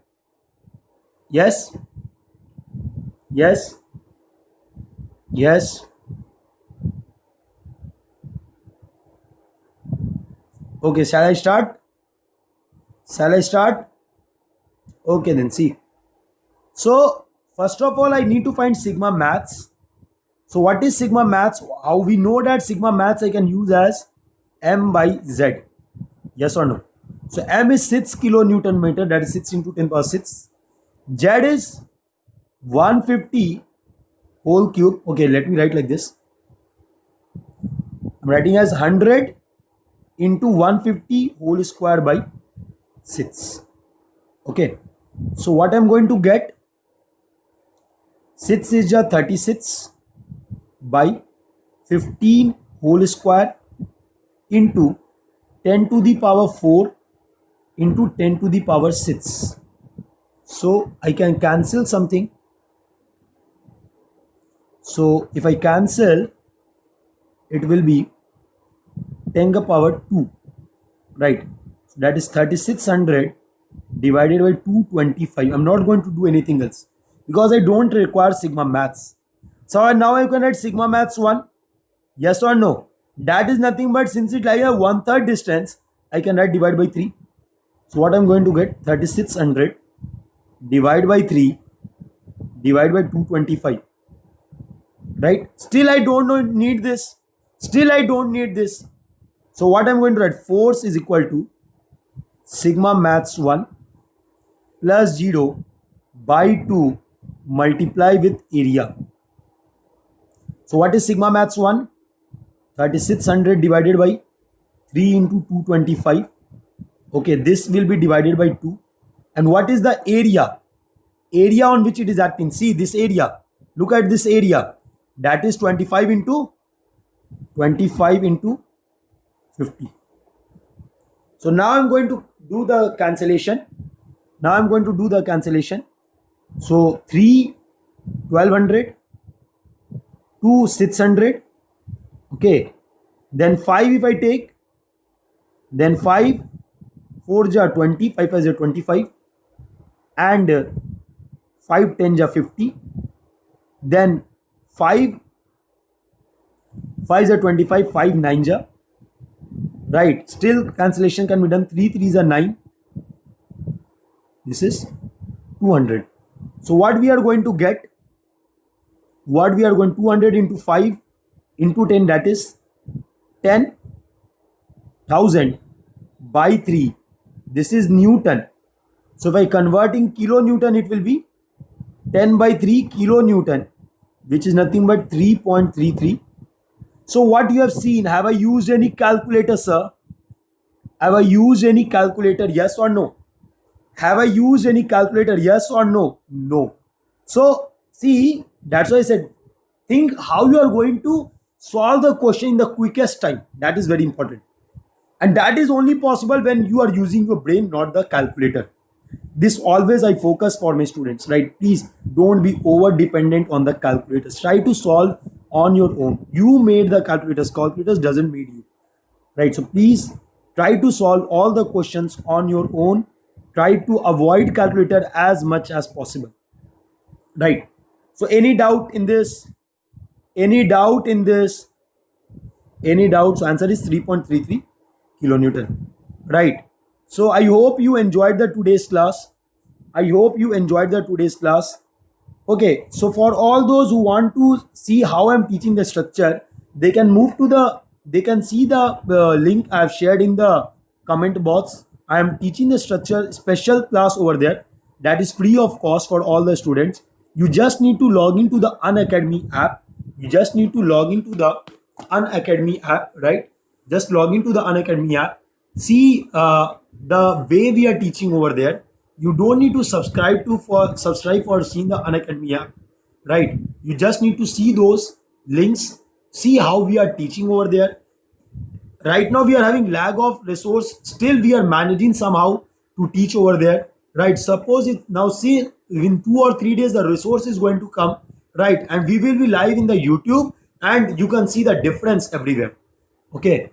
Yes? Yes? Yes? Okay, shall I start? Shall I start? Okay, then see. So, first of all, I need to find sigma max. So, what is sigma max? How we know that sigma max I can use as M by Z. Yes or no? So, M is 6 kilonewton meter, that is 6 into 10 power 6. Z is 150 whole cube. Okay, let me write like this. I'm writing as 100 into 150 whole square by 6. Okay. So, what I'm going to get? 6 is just 36 by 15 whole square into 10 to the power 4 into 10 to the power 6. So I can cancel something. So if I cancel, it will be 10 to the power 2. Right. So that is 3600 divided by 225. I'm not going to do anything else because I don't require sigma max. So now I can write sigma max 1. Yes or no? That is nothing but, since it lies at 1/3 distance, I can write divide by 3. So what I'm going to get? 3600 divide by 3 divide by 225. right? Still I don't need this. Still I don't need this. So what I'm going to write, force is equal to sigma max 1 plus 0 by 2 multiply with area. So what is sigma max 1? 3600 divided by 3 into 225. Okay, this will be divided by 2. And what is the area? Area on which it is acting. See this area. Look at this area. That is 25 into 50. So now I'm going to do the cancellation. So 3, 1200, 2, 600. Okay. Then 5 if I take. Then 5, 4 ja 20, 5 is 25. And 5 10 ja 50. Then 5 is 25, 5 9 ja. Right. Still cancellation can be done. 3 3s are 9. This is 200. So what we are going to get? 200 into 5 into 10, that is 10,000 by 3. This is Newton. So by converting kilonewton, it will be 10 by 3 kilonewton, which is nothing but 3.33. So what you have seen, have I used any calculator, sir? Have I used any calculator? Yes or no? Have I used any calculator? Yes or no? No. So see, that's why I said, think how you are going to solve the question in the quickest time. That is very important. And that is only possible when you are using your brain, not the calculator. This always I focus for my students, right? Please don't be over dependent on the calculators. Try to solve on your own. You made the calculators doesn't made you, right? So please try to solve all the questions on your own. Try to avoid calculator as much as possible, right? So any doubt in this? So answer is 3.33 kilonewton, right? So I hope you enjoyed the today's class. Okay, so for all those who want to see how I'm teaching the structure, they can see the link I've shared in the comment box. I am teaching the structure special class over there that is free of cost for all the students. You just need to log into the Unacademy app. Right? Just log into the Unacademy app. See the way we are teaching over there. You don't need to subscribe for seeing the Unacademy app, right? You just need to see those links, see how we are teaching over there. Right now we are having lag of resource, still we are managing somehow to teach over there, right? Suppose it now, see, in 2 or 3 days the resource is going to come, right? And we will be live in the YouTube and you can see the difference everywhere. Okay,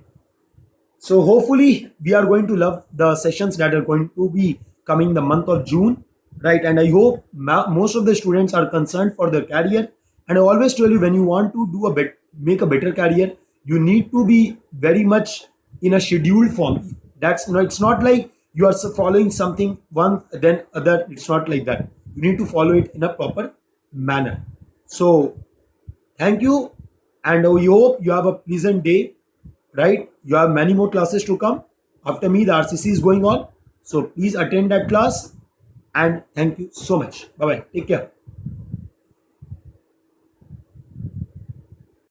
so hopefully we are going to love the sessions that are going to be coming the month of June, right? And I hope most of the students are concerned for their career. And I always tell you, when you want to make a better career, you need to be very much in a scheduled form. That's it's not like you are following something one then other. It's not like that. You need to follow it in a proper manner. So thank you, and we hope you have a pleasant day, right? You have many more classes to come. After me, the RCC is going on. So please attend that class, and thank you so much. Bye bye. Take care.